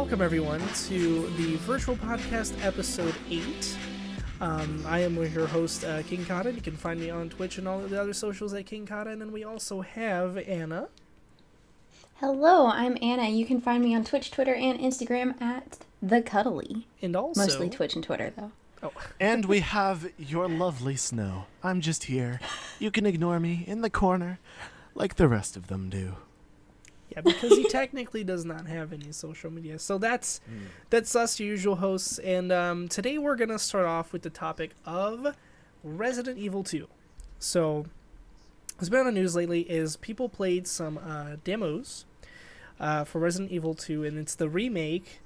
welcome everyone to the virtual podcast episode 8. I am your host, King Khada. You can find me on Twitch and all of the other socials at King Khada. And then we also have Anna. Hello, I'm Anna. You can find me on Twitch, Twitter, and Instagram at The Cuddly. And also... Mostly Twitch and Twitter, though. Oh. And we have your lovely Snow. I'm just here. You can ignore me in the corner like the rest of them do. Yeah, because he technically does not have any social media. So that's us, your usual hosts. And today we're going to start off with the topic of Resident Evil 2. So what's been on the news lately is people played some demos for Resident Evil 2, and it's the remake.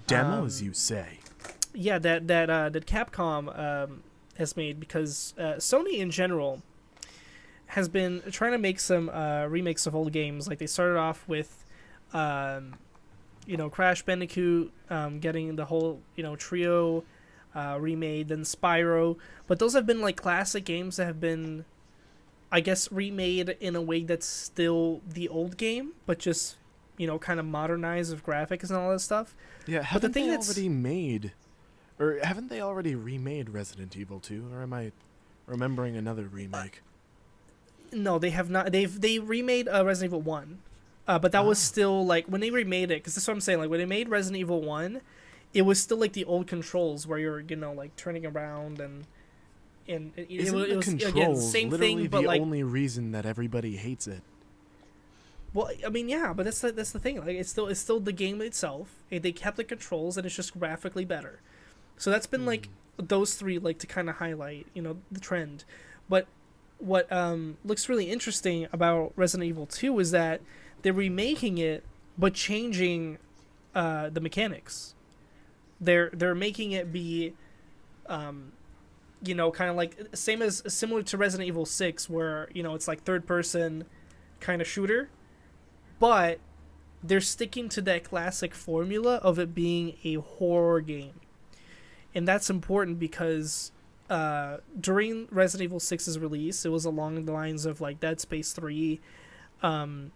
Demos, you say? Yeah, that Capcom has made, because Sony in general has been trying to make some remakes of old games. Like they started off with, Crash Bandicoot, getting the whole trio remade, then Spyro. But those have been like classic games that have been, I guess, remade in a way that's still the old game, but just kind of modernized with graphics and all that stuff. Yeah, haven't they already remade Resident Evil 2, or am I remembering another remake? No, they have not. They remade Resident Evil 1, but that was still like when they remade it. Because that's what I'm saying. Like when they made Resident Evil 1, it was still like the old controls where you're like turning around and Isn't it was controls again same literally thing, but the like only reason that everybody hates it? Well, I mean, yeah, but that's the thing. Like it's still the game itself. They kept the controls, and it's just graphically better. So that's been like those three, like to kind of highlight the trend. But what looks really interesting about Resident Evil 2 is that they're remaking it but changing the mechanics. They're making it be kind of like similar to Resident Evil 6, where it's like third person kind of shooter, but they're sticking to that classic formula of it being a horror game. And that's important because during Resident Evil 6's release, it was along the lines of like Dead Space 3. I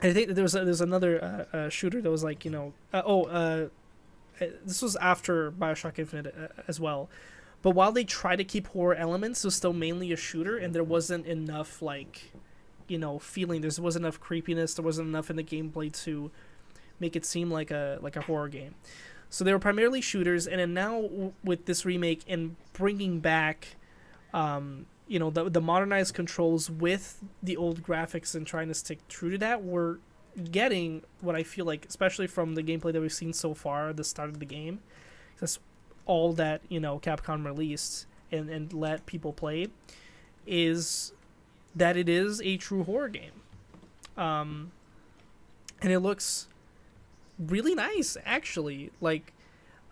think there's another shooter that was like this was after BioShock Infinite as well. But while they try to keep horror elements, it was still mainly a shooter, and there wasn't enough feeling. There wasn't enough creepiness. There wasn't enough in the gameplay to make it seem like a horror game. So they were primarily shooters, and then now with this remake and bringing back, the modernized controls with the old graphics and trying to stick true to that, we're getting what I feel like, especially from the gameplay that we've seen so far at the start of the game. That's all that Capcom released and let people play, is that it is a true horror game, and it looks really nice, actually. Like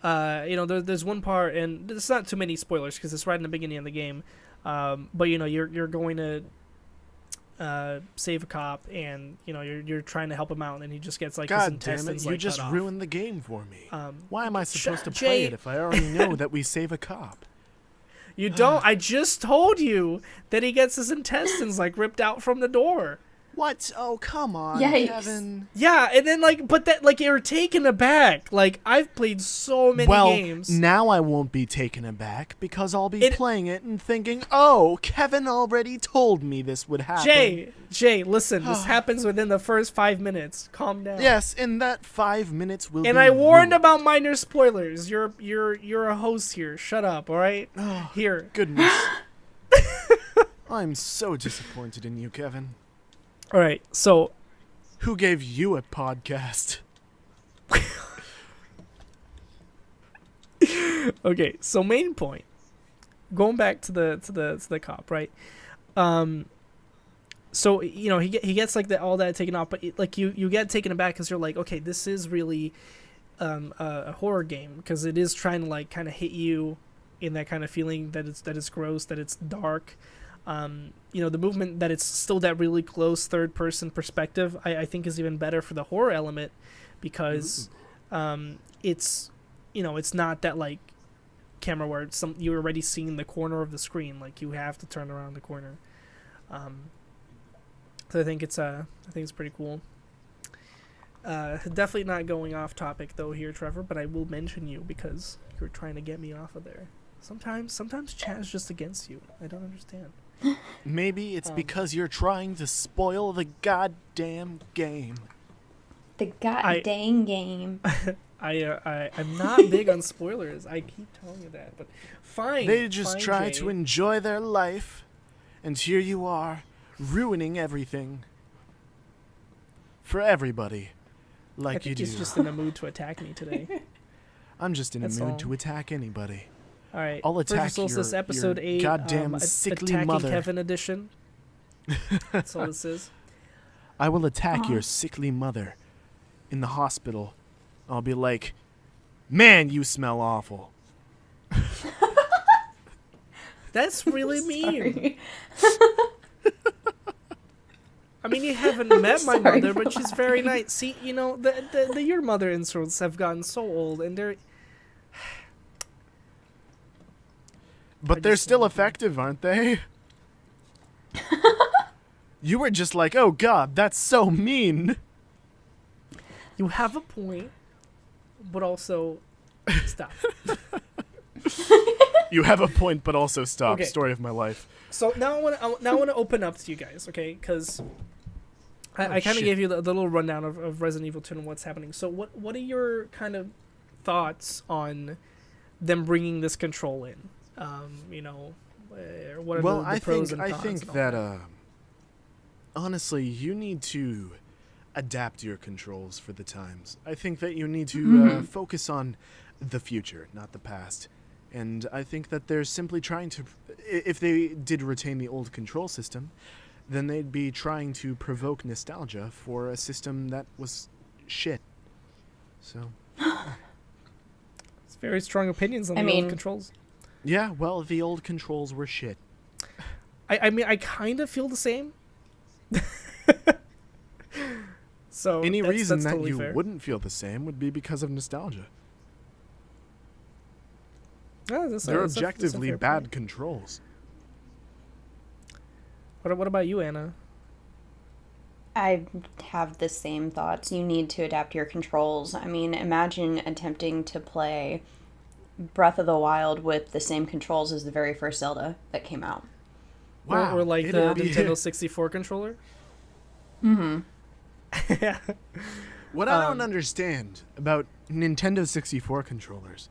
there's one part, and it's not too many spoilers because it's right in the beginning of the game, but you're going to save a cop, and you're trying to help him out, and he just gets like his intestines. You just ruined the game for me. Why am I supposed to play it if I already know that we save a cop? You don't. I just told you that he gets his intestines like ripped out from the door. What? Oh, come on, Yikes. Kevin. Yeah, and then but that you're taken aback. Like I've played so many games. Well, now I won't be taken aback because I'll be playing it and thinking, "Oh, Kevin already told me this would happen." Jay, listen. This happens within the first 5 minutes. Calm down. Yes, in that 5 minutes will. And be I warned ruined. about minor spoilers. You're a host here. Shut up. All right. Here. Goodness. I'm so disappointed in you, Kevin. All right, so who gave you a podcast? Okay, so main point. Going back to the cop, right? So he gets like all that taken off, but you get taken aback because you're like, okay, this is really a horror game, because it is trying to like kind of hit you in that kind of feeling that it's gross, that it's dark. The movement, that it's still that really close third person perspective, I think is even better for the horror element, because it's not that like camera where you're already seeing the corner of the screen, like you have to turn around the corner. So I think it's pretty cool. Definitely not going off topic though here, Trevor, but I will mention you because you're trying to get me off of there. Sometimes chat is just against you. I don't understand. Maybe it's because you're trying to spoil the goddamn game. The goddamn game. I'm not big on spoilers. I keep telling you that, but fine. They just fine, try Jay. to enjoy their life, and here you are, ruining everything. For everybody. I Like you think do. he's just in a mood to attack me today. I'm just in a That's mood all. to attack anybody. All right. I'll attack First Solstice your episode 8. goddamn sickly attacking mother. Kevin edition. That's all this is. I will attack Aw. your sickly mother in the hospital. I'll be like, man, you smell awful. That's really mean. Sorry. I mean, you haven't met my Sorry mother, for but she's very nice. See, you know, the your mother insults have gotten so old, and they're. But they're just still want to- effective, aren't they? You were just like, oh god, that's so mean. You have a point, but also, stop. You have a point, but also stop. Okay. Story of my life. So now I want to open up to you guys, okay? Because I kind of shit. gave you the little rundown of Resident Evil 2 and what's happening. So what are your kind of thoughts on them bringing this control in? You know, what are Well, the pros and I cons? think and all that honestly, you need to adapt your controls for the times. I think that you need to focus on the future, not the past. And I think that they're simply trying to, if they did retain the old control system, then they'd be trying to provoke nostalgia for a system that was shit. So, It's very strong opinions on I the mean- old controls. yeah, well, the old controls were shit. I mean, I kind of feel the same. So Any that's reason that totally you fair. wouldn't feel the same would be because of nostalgia. Yeah, They're that's a objectively fair bad point. controls. What about you, Anna? I have the same thoughts. You need to adapt your controls. I mean, imagine attempting to play Breath of the Wild with the same controls as the very first Zelda that came out. Wow. Or like the it'd be- Nintendo 64 controller? Mm-hmm. Yeah. What I don't understand about Nintendo 64 controllers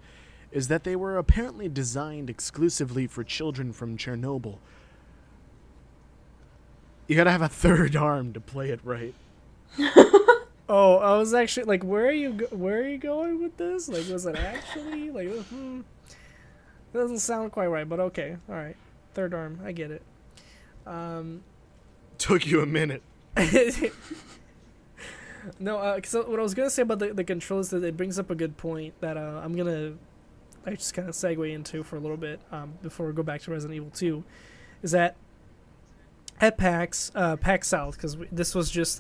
is that they were apparently designed exclusively for children from Chernobyl. You gotta have a third arm to play it right. Oh, I was actually like, where are you going with this? Like, was it actually like? Doesn't sound quite right, but okay, all right. Third arm, I get it. Took you a minute. No, so what I was gonna say about the controls, that it brings up a good point that I just kind of segue into for a little bit before we go back to Resident Evil 2, is that at Pax South, because this was just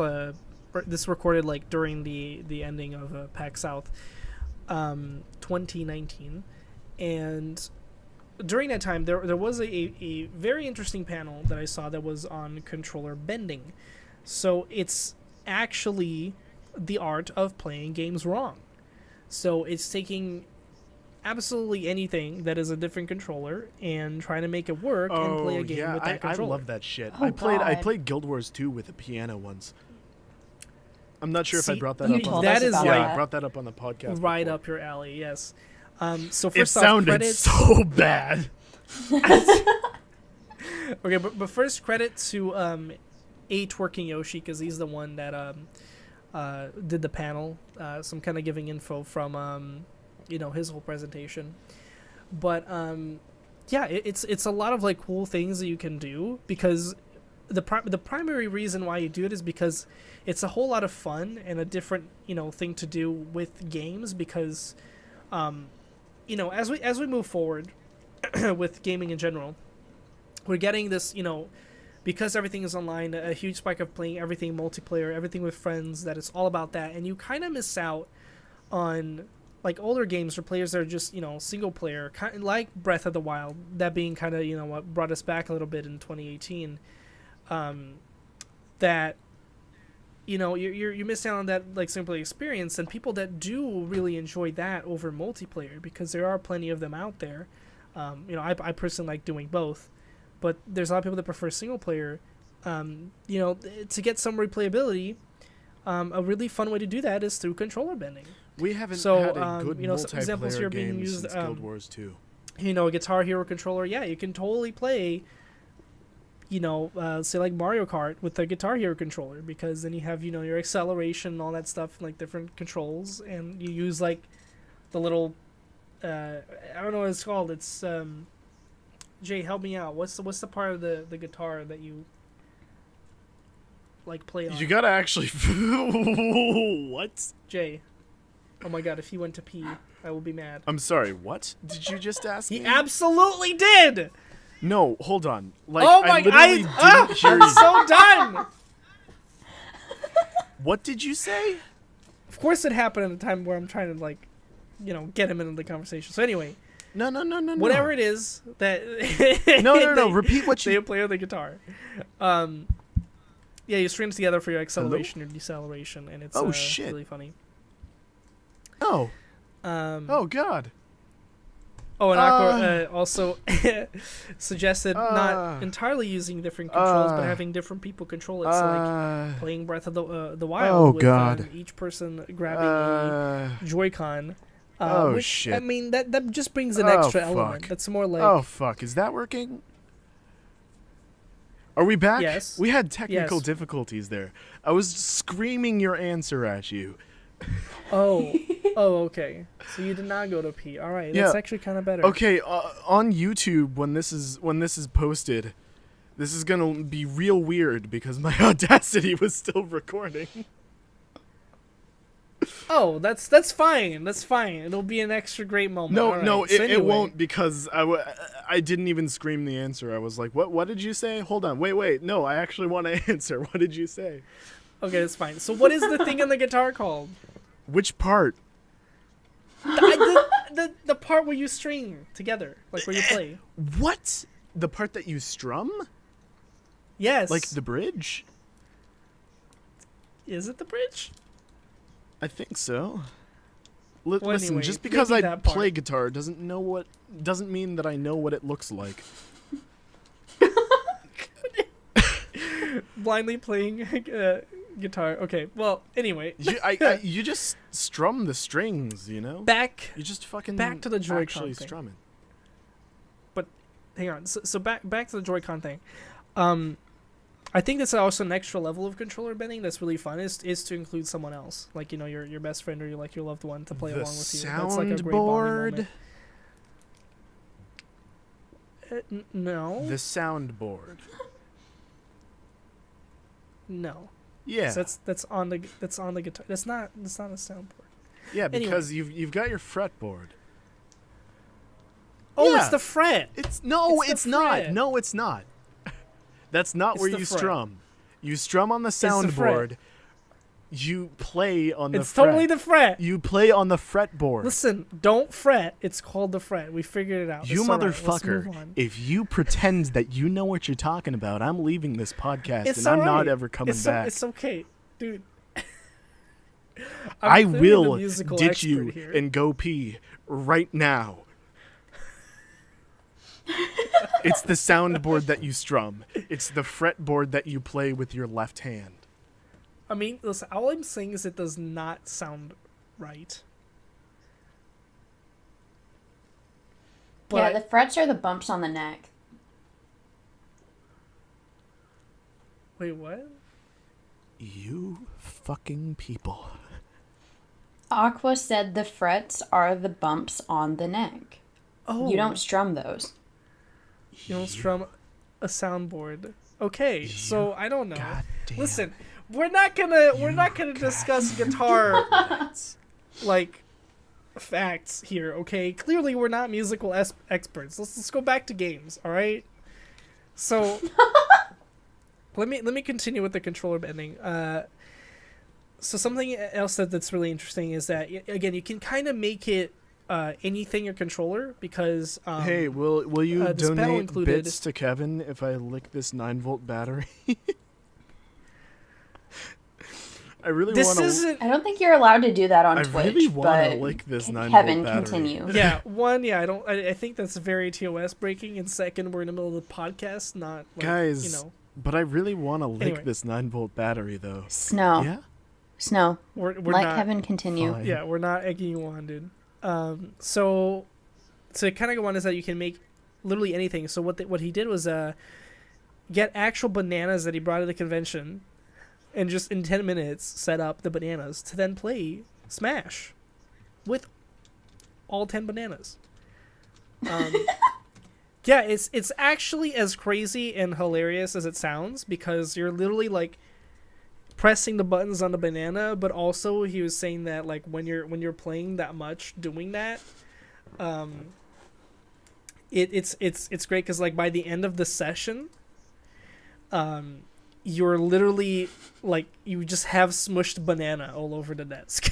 this recorded like during the ending of Pax South 2019, and during that time there was a very interesting panel that I saw that was on controller bending. So it's actually the art of playing games wrong. So it's taking absolutely anything that is a different controller and trying to make it work and play a game with that I controller. love that shit. Oh, I God. played Guild Wars 2 with a piano once. I'm not sure if I See, brought that you up. told on us that is about yeah, like I brought that up on the podcast. right before. up your alley, yes. So It first off, sounded credits. so bad. Okay, but first credit to A Twerking Yoshi, because he's the one that did the panel. So I'm kind of giving info from his whole presentation. But yeah, it's a lot of like cool things that you can do, because the primary reason why you do it is because it's a whole lot of fun and a different thing to do with games, because as we move forward with gaming in general, we're getting this, because everything is online, a huge spike of playing everything multiplayer, everything with friends, that it's all about that. And you kind of miss out on, like, older games for players that are just, single player, kind of like Breath of the Wild, that being kind of, what brought us back a little bit in 2018, that you're missing out on that like simple experience, and people that do really enjoy that over multiplayer, because there are plenty of them out there. I personally like doing both, but there's a lot of people that prefer single player. To get some replayability, a really fun way to do that is through controller bending. We haven't had a good some examples here multiplayer being game used, since Guild Wars 2. A Guitar Hero controller. Yeah, you can totally play, say like Mario Kart with a Guitar Hero controller, because then you have, your acceleration and all that stuff, like different controls, and you use like the little, I don't know what it's called. It's, Jay, help me out. What's the part of the guitar that you like play on? You gotta actually... What? Jay. Oh my god, if he went to pee, I will be mad. I'm sorry, what did you just ask me? He absolutely did! No, hold on. Like, Oh my I literally didn't hear I'm you. so done! What did you say? Of course it happened at a time where I'm trying to, like, get him into the conversation. So anyway, No. whatever it is that... No. Repeat what you... They play on the guitar. Yeah, you string together for your acceleration or deceleration, and it's shit. really funny. Oh. Oh, God. Oh, and Aqua also suggested not entirely using different controls, but having different people control it. So, like, playing Breath of the Wild with each person grabbing a Joy-Con. Shit. I mean, that just brings an extra element. That's more like... Oh, fuck. Is that working? Are we back? Yes. We had technical difficulties there. I was screaming your answer at you. Oh, okay. So you did not go to pee. All right, that's actually kind of better. Okay, on YouTube when this is posted, this is gonna be real weird because my Audacity was still recording. Oh, that's fine. That's fine. It'll be an extra great moment. No, so it won't, because I didn't even scream the answer. I was like, what did you say? Hold on, wait. No, I actually want to answer. What did you say? Okay, that's fine. So what is the thing on the guitar called? Which part? The part where you string together, like where you play. What? The part that you strum? Yes. Like the bridge? Is it the bridge? I think so. Listen, anyway, just because I that part. play guitar doesn't mean that I know what it looks like. Blindly playing guitar. Okay. Well, anyway. You just strum the strings, you know? You just fucking back to the Joy-Con actually thing. strum it. But hang on. So back to the Joy-Con thing. I think that's also an extra level of controller bending that's really fun is to include someone else, like your best friend or your loved one to play along with you. That's like a great bonding moment. No. The soundboard. No. Yeah. So that's on the guitar. That's not a soundboard. Yeah, because you've got your fretboard. Oh, yeah. it's the fret. It's the not. fret. No, it's not. That's not It's where the you fret. strum. You strum on the the soundboard. fret. You play on the It's fret. totally the fret. You play on the fretboard. Listen, don't fret. It's called the fret. We figured it out. You It's all right. Let's motherfucker. move on. If you pretend that you know what you're talking about, I'm leaving this podcast It's and all I'm not right. ever coming back. It's okay, dude. I I'm clearly the will musical ditch you expert here. and go pee right now. It's the soundboard that you strum. It's the fretboard that you play with your left hand. I mean, listen, all I'm saying is it does not sound right. Yeah, the frets are the bumps on the neck. Wait, what? You fucking people. Aqua said the frets are the bumps on the neck. Oh, You don't strum those. You don't strum a soundboard. Okay, so I don't know. Goddamn. Listen, we're not gonna discuss guitar like facts here. Okay, clearly we're not musical experts. Let's go back to games. All right. So let me continue with the controller bending. So something else that's really interesting is that again you can kind of make it anything your controller because Hey, will you this pedal donate included- bits to Kevin if I lick this 9-volt battery? I really This want to. isn't. I don't think you're allowed to do that on I Twitch. really want to but lick this 9-volt Kevin, battery. continue. Yeah, one. Yeah, I don't. I think that's very TOS breaking. And second, we're in the middle of the podcast, not like, Guys, You know, but I really want to lick Anyway. this 9-volt battery, though. Snow. Yeah? Snow. we're Let not. Kevin continue. Fine. Yeah, we're not egging you on, dude. So to kind of go on is that you can make literally anything. So what he did was get actual bananas that he brought to the convention, and just in 10 minutes set up the bananas to then play Smash with all 10 bananas. Yeah, it's actually as crazy and hilarious as it sounds, because you're literally like pressing the buttons on the banana, but also he was saying that like when you're playing that much doing that, it's great because like by the end of the session, you're literally like you just have smushed banana all over the desk.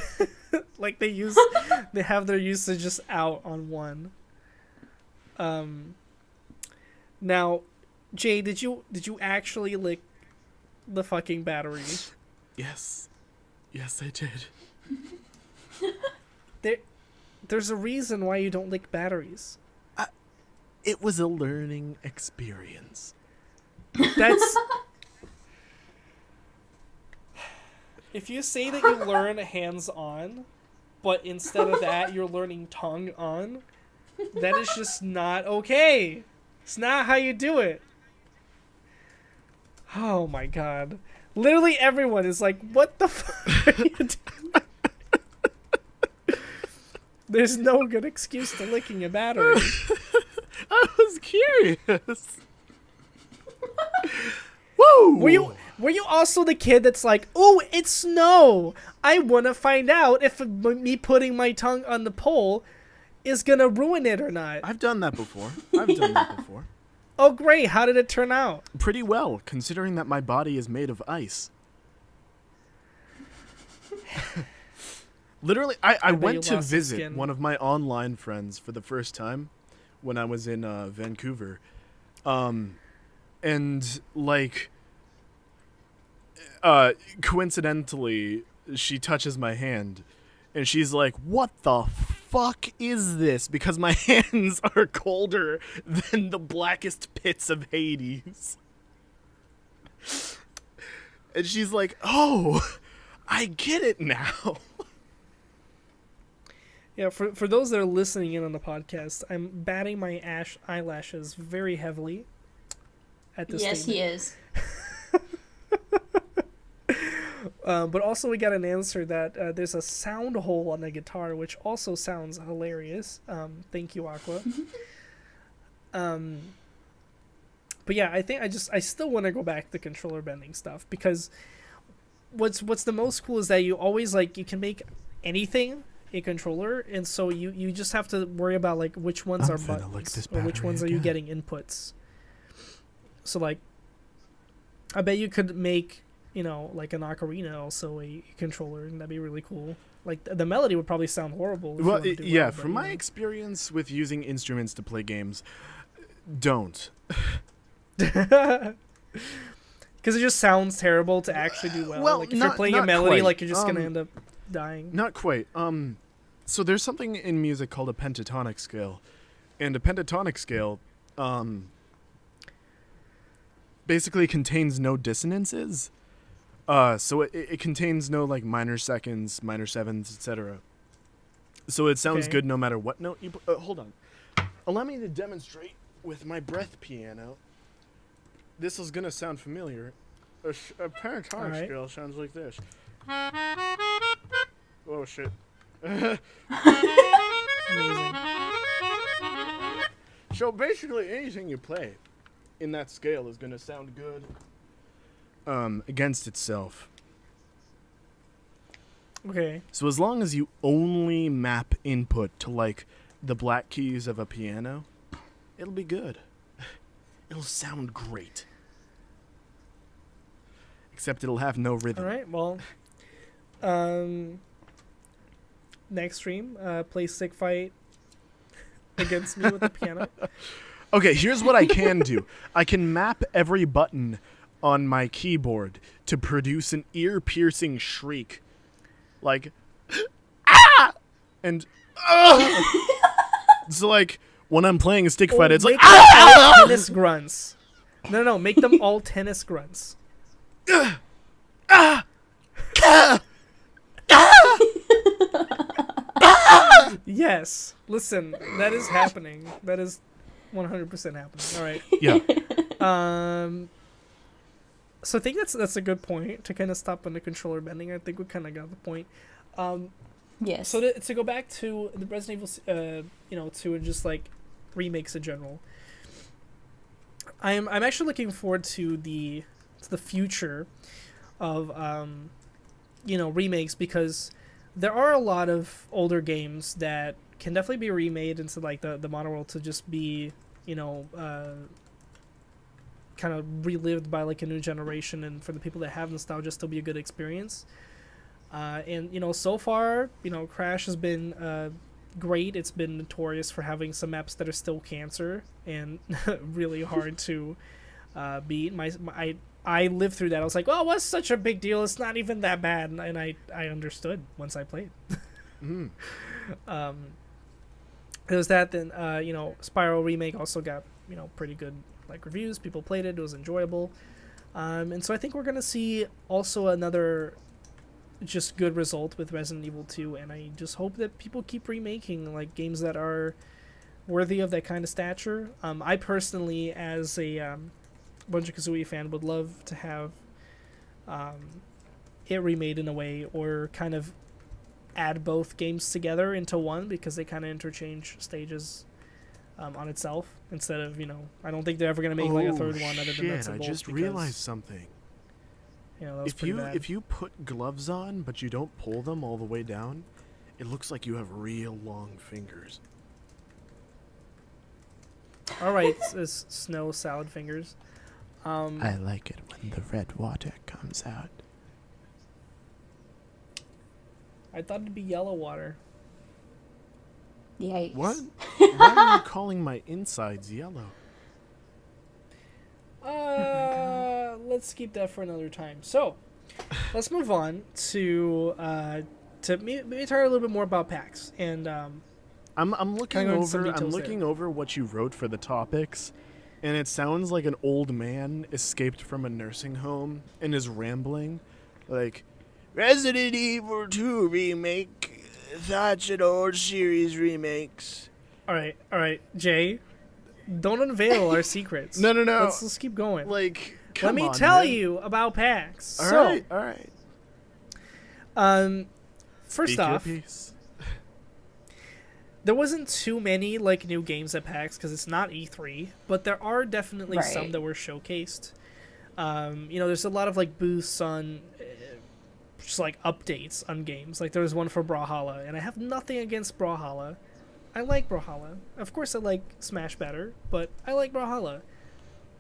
Like they have their usages out on one. Now, Jay, did you actually lick the fucking battery? Yes. Yes, I did. There's a reason why you don't lick batteries. It was a learning experience. That's if you say that you learn hands-on, but instead of that you're learning tongue-on, that is just not okay. It's not how you do it. Oh my god. Literally everyone is like, what the fuck are you doing? There's no good excuse to licking a battery. I was curious. Woo! Were you also the kid that's like, oh, it's snow. I want to find out if me putting my tongue on the pole is going to ruin it or not. I've done that before. Oh, great. How did it turn out? Pretty well, considering that my body is made of ice. Literally, I bet went you to lost visit skin. one of my online friends for the first time when I was in Vancouver. And, like, coincidentally, she touches my hand, and she's like, what the fuck is this? Because my hands are colder than the blackest pits of Hades. And she's like, oh, I get it now. Yeah, for those that are listening in on the podcast, I'm batting my eyelashes very heavily at this Yes, statement. he is. But also we got an answer that there's a sound hole on the guitar, which also sounds hilarious. Thank you, Aqua. But yeah, I think I still want to go back to controller bending stuff, because what's the most cool is that you always like you can make anything a controller, and so you just have to worry about like which ones I'm are finna lick buttons this or which battery ones are you again. getting inputs. So like, I bet you could make, you know, like an ocarina also a controller, and that'd be really cool. Like the melody would probably sound horrible. If you Well, wanted to do yeah, well, but, from you my know. experience with using instruments to play games, don't. Because it just sounds terrible to actually do well. Well, Like if you're not- playing a not melody, quite. like you're just gonna end up dying. Not quite. So there's something in music called a pentatonic scale, and a pentatonic scale, basically contains no dissonances. So it contains no like minor seconds, minor sevenths, etc. So it sounds Okay. good no matter what note you. Hold on. Allow me to demonstrate with my breath piano. This is gonna sound familiar. A pentatonic Alright. scale sounds like this. Oh shit. Amazing. So basically, anything you play in that scale is gonna sound good. Against itself. Okay. So as long as you only map input to like the black keys of a piano, it'll be good. It'll sound great. Except it'll have no rhythm. All right. Well, next stream, play Sick Fight against me with the piano. Okay, here's what I can do. I can map every button on my keyboard to produce an ear-piercing shriek, like ah, and so like when I'm playing a stick fight, it's like all tennis grunts. No, make them all tennis grunts. Yes, listen, that is happening. That is 100% happening. All right. Yeah. So I think that's a good point to kind of stop on the controller bending. I think we kind of got the point. Yes. So to go back to the Resident Evil, 2 and just like remakes in general, I'm actually looking forward to the future of remakes, because there are a lot of older games that can definitely be remade into like the modern world to just be kind of relived by like a new generation, and for the people that have nostalgia still be a good experience. And so far, Crash has been great. It's been notorious for having some maps that are still cancer and really hard to beat. I lived through that. I was like, well, what's such a big deal? It's not even that bad. And I understood once I played. Mm. It was that. Then Spyro Remake also got pretty good like reviews. People played it. It was enjoyable. And so I think we're gonna see also another just good result with Resident Evil 2, and I just hope that people keep remaking like games that are worthy of that kind of stature. I personally, as a Banjo-Kazooie fan, would love to have it remade in a way, or kind of add both games together into one, because they kind of interchange stages on itself, instead of I don't think they're ever going to make like a third one other than Nuts and I Bolts, just because, realized something. that was pretty bad. If you put gloves on but you don't pull them all the way down, it looks like you have real long fingers. All right, it's snow salad fingers. I like it when the red water comes out. I thought it'd be yellow water. Yikes. What? Why are you calling my insides yellow? Let's keep that for another time. So, let's move on to maybe talk a little bit more about PAX. And I'm looking go into some over. I'm details looking over what you wrote for the topics, and it sounds like an old man escaped from a nursing home and is rambling, like Resident Evil 2 remake. Such an old series remakes. all right, Jay, don't unveil our secrets. No. Let's keep going. Like, let me tell you about PAX. All right. First Speak your off, piece. there wasn't too many like new games at PAX because it's not E3, but there are definitely some Right. that were showcased. There's a lot of like booths on just like updates on games. Like there was one for Brawlhalla, and I have nothing against Brawlhalla. I like Brawlhalla. Of course, I like Smash better, but I like Brawlhalla.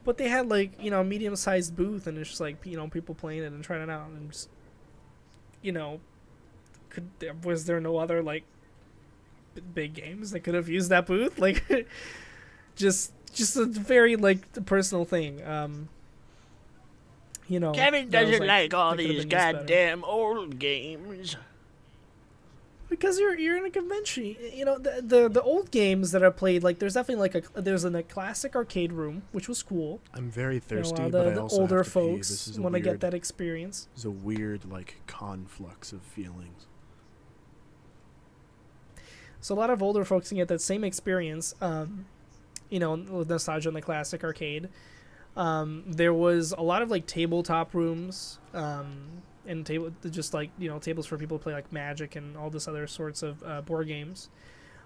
But they had like a medium-sized booth, and it's just like people playing it and trying it out, and just was there no other like big games that could have used that booth? Like just a very like personal thing. Kevin that was, doesn't like all that could've these been used better. goddamn old games. Because you're in a convention. The old games that I played, like there's definitely like there's a classic arcade room, which was cool. I'm very thirsty, The but I also older have to pee. folks This is a want to weird, get that experience. It's a weird like conflux of feelings. So a lot of older folks can get that same experience. With nostalgia in the classic arcade. There was a lot of like tabletop rooms. And just like tables for people to play like Magic and all this other sorts of board games.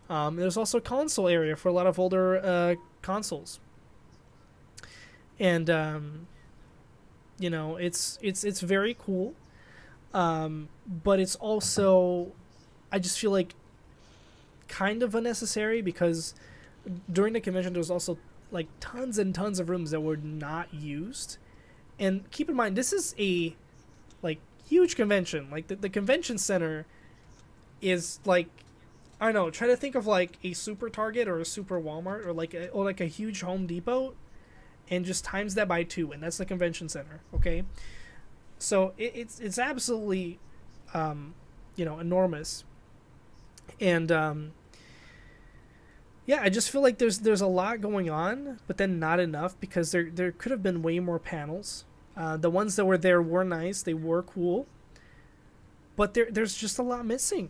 There's also a console area for a lot of older consoles, and it's very cool, but it's also, I just feel like, kind of unnecessary, because during the convention there was also like tons and tons of rooms that were not used, and keep in mind this is a like huge convention. Like the convention center is like, I don't know, try to think of like a super Target or a super Walmart or like a huge Home Depot, and just times that by 2, and that's the convention center. Okay, so it's absolutely, enormous, and yeah, I just feel like there's a lot going on, but then not enough, because there could have been way more panels. The ones that were there were nice, they were cool, but there's just a lot missing.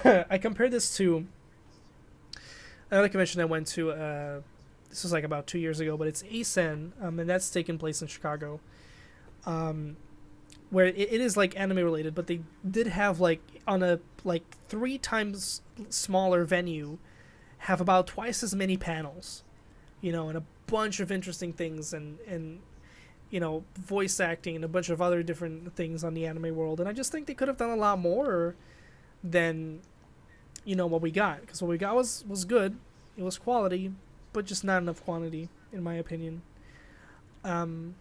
I compared this to another convention I went to. This was like about 2 years ago, but it's ASEN, and that's taking place in Chicago, where it is like anime related, but they did have like on a like 3 times smaller venue, have about twice as many panels, and a bunch of interesting things, and voice acting and a bunch of other different things on the anime world. And I just think they could have done a lot more than what we got, because what we got was good, it was quality, but just not enough quantity, in my opinion. Other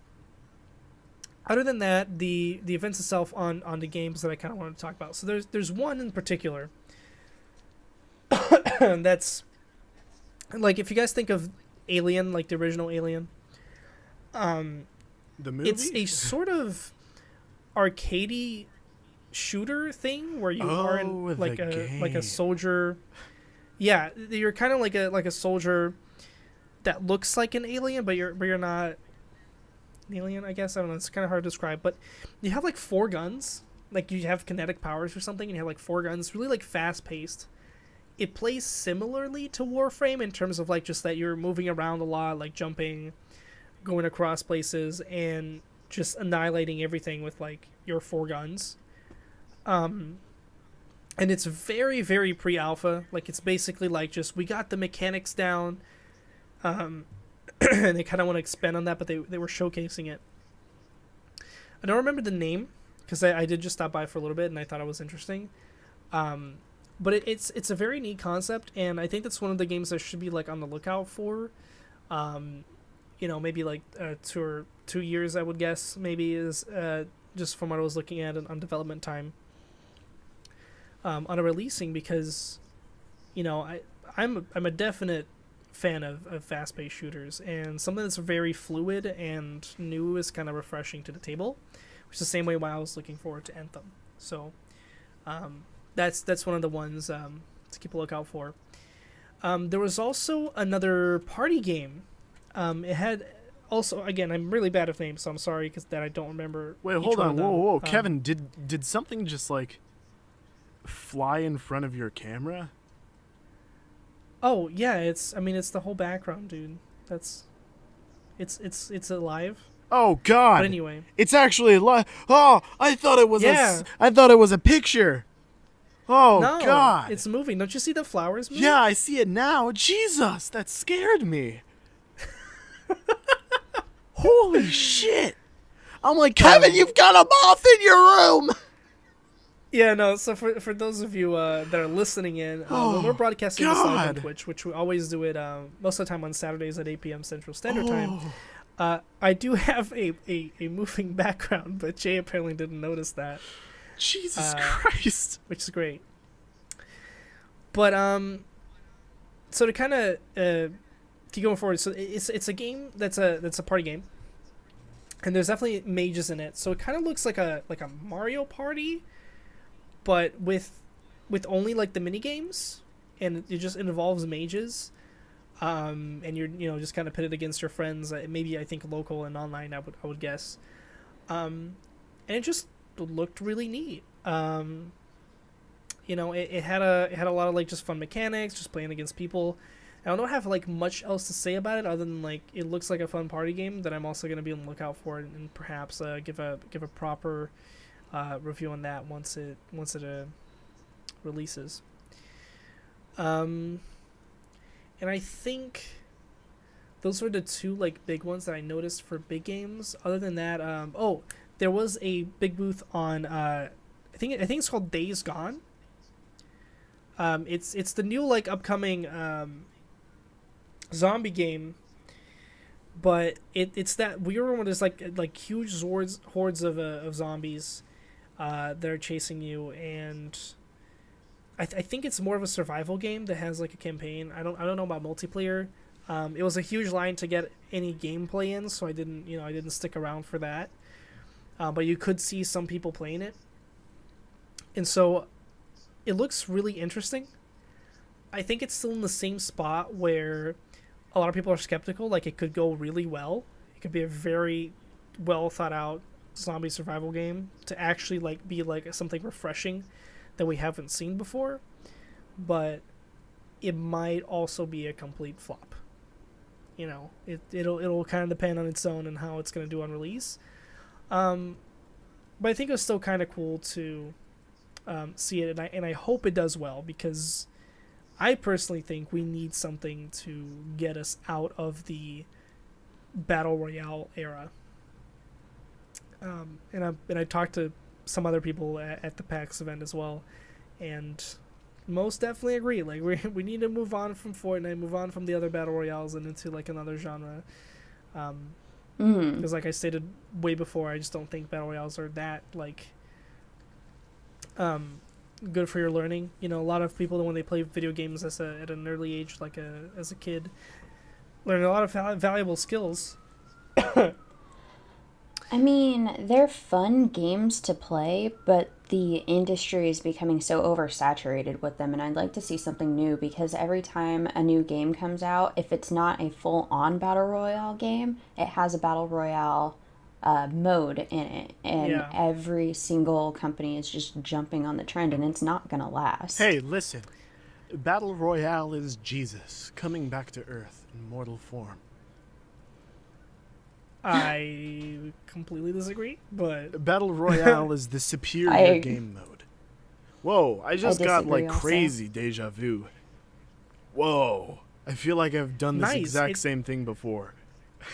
than that, the events itself on the games that I kind of wanted to talk about. So there's one in particular that's like, if you guys think of Alien, like the original Alien, The movie? it's a sort of arcadey shooter thing where you are in like a soldier. Yeah, you're kind of like a soldier that looks like an alien, but you're not an alien, I guess. I don't know, it's kind of hard to describe, but you have like 4 guns, like you have kinetic powers or something, and you have like 4 guns, really like fast paced. It plays similarly to Warframe in terms of like just that you're moving around a lot, like jumping, going across places, and just annihilating everything with like your 4 guns. And it's very, very pre-alpha. Like, it's basically like just, we got the mechanics down, and they kind of want to expand on that, but they were showcasing it. I don't remember the name, because I did just stop by for a little bit, and I thought it was interesting. But it's a very neat concept, and I think that's one of the games I should be like on the lookout for. Maybe like 2 years, I would guess, maybe, is just from what I was looking at on development time. On a releasing, because I'm a definite fan of fast-paced shooters, and something that's very fluid and new is kind of refreshing to the table, which is the same way why I was looking forward to Anthem. So that's one of the ones to keep a lookout for. There was also another party game. It had also, again, I'm really bad at names, so I'm sorry that I don't remember. Wait, hold on, whoa, Kevin, did something just like fly in front of your camera? Oh yeah, it's the whole background, dude. It's alive. Oh God! But anyway, it's actually alive. Oh, I thought it was a picture. Oh no, God! It's moving. Don't you see the flowers moving? Yeah, I see it now. Jesus, that scared me. Holy shit! I'm like, Kevin, you've got a moth in your room. Yeah, no, so for those of you that are listening in, when we're broadcasting this live on Twitch, which we always do it most of the time on Saturdays at 8 p.m. Central Standard Time, I do have a moving background, but Jay apparently didn't notice that. Jesus Christ. Which is great. But, so to kind of keep going forward, so it's a game that's a party game, and there's definitely mages in it, so it kind of looks like a Mario Party, but with only like the mini games, and it involves mages, and you're just kind of pitted against your friends, maybe I think local and online, I would guess, and it just looked really neat. It had a lot of like just fun mechanics, just playing against people. I don't have like much else to say about it other than like it looks like a fun party game that I'm also going to be on the lookout for, and perhaps give a proper review on that once it releases. And I think those were the 2 like big ones that I noticed for big games. Other than that, there was a big booth on I think it's called Days Gone. It's the new like upcoming zombie game, but it's that weird one where there's like huge hordes of zombies that are chasing you, and I think it's more of a survival game that has like a campaign. I don't know about multiplayer. It was a huge line to get any gameplay in, so I didn't stick around for that. But you could see some people playing it, and so it looks really interesting. I think it's still in the same spot where a lot of people are skeptical. Like, it could go really well. It could be a very well thought out zombie survival game to actually like be like something refreshing that we haven't seen before. But it might also be a complete flop. You know, it'll kind of depend on its own and how it's going to do on release. But I think it's still kind of cool to see it, and I hope it does well, because I personally think we need something to get us out of the battle royale era. And I talked to some other people at the PAX event as well, and most definitely agree. Like, we need to move on from Fortnite, move on from the other battle royales and into like another genre. Because like I stated way before, I just don't think battle royales are that like good for your learning. You know, a lot of people, when they play video games at an early age, like as a kid, learn a lot of valuable skills. I mean, they're fun games to play, but the industry is becoming so oversaturated with them, and I'd like to see something new, because every time a new game comes out, if it's not a full-on Battle Royale game, it has a Battle Royale mode in it, and every single company is just jumping on the trend, and it's not going to last. Hey, listen. Battle Royale is Jesus coming back to Earth in mortal form. I completely disagree, but Battle Royale is the superior game mode. Whoa, I just got like also. crazy deja vu. Whoa, I feel like I've done this exact same thing before.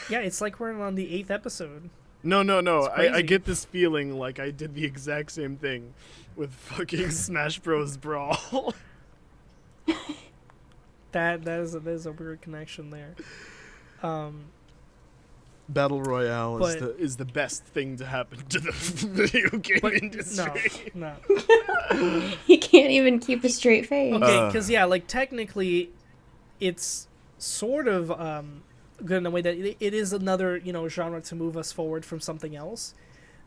Yeah, it's like we're on the 8th episode. No. I get this feeling like I did the exact same thing with fucking Smash Bros. Brawl. That is a weird connection there. Battle Royale is the best thing to happen to the video game industry. No. You can't even keep a straight face. Okay, because like technically, it's sort of good in a way that it is another genre to move us forward from something else.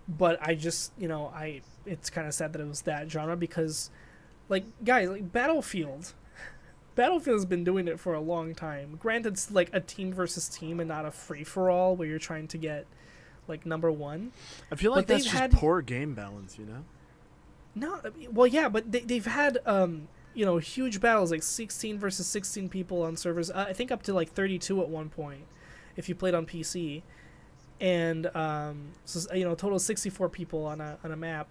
But I just it's kind of sad that it was that genre, because like, guys, like Battlefield's been doing it for a long time. Granted, it's like a team versus team and not a free-for-all where you're trying to get like number one. I feel like that's just poor game balance, No, well, yeah, but they've had huge battles, like 16 versus 16 people on servers. I think up to like 32 at one point, if you played on PC, and so a total of 64 people on a map.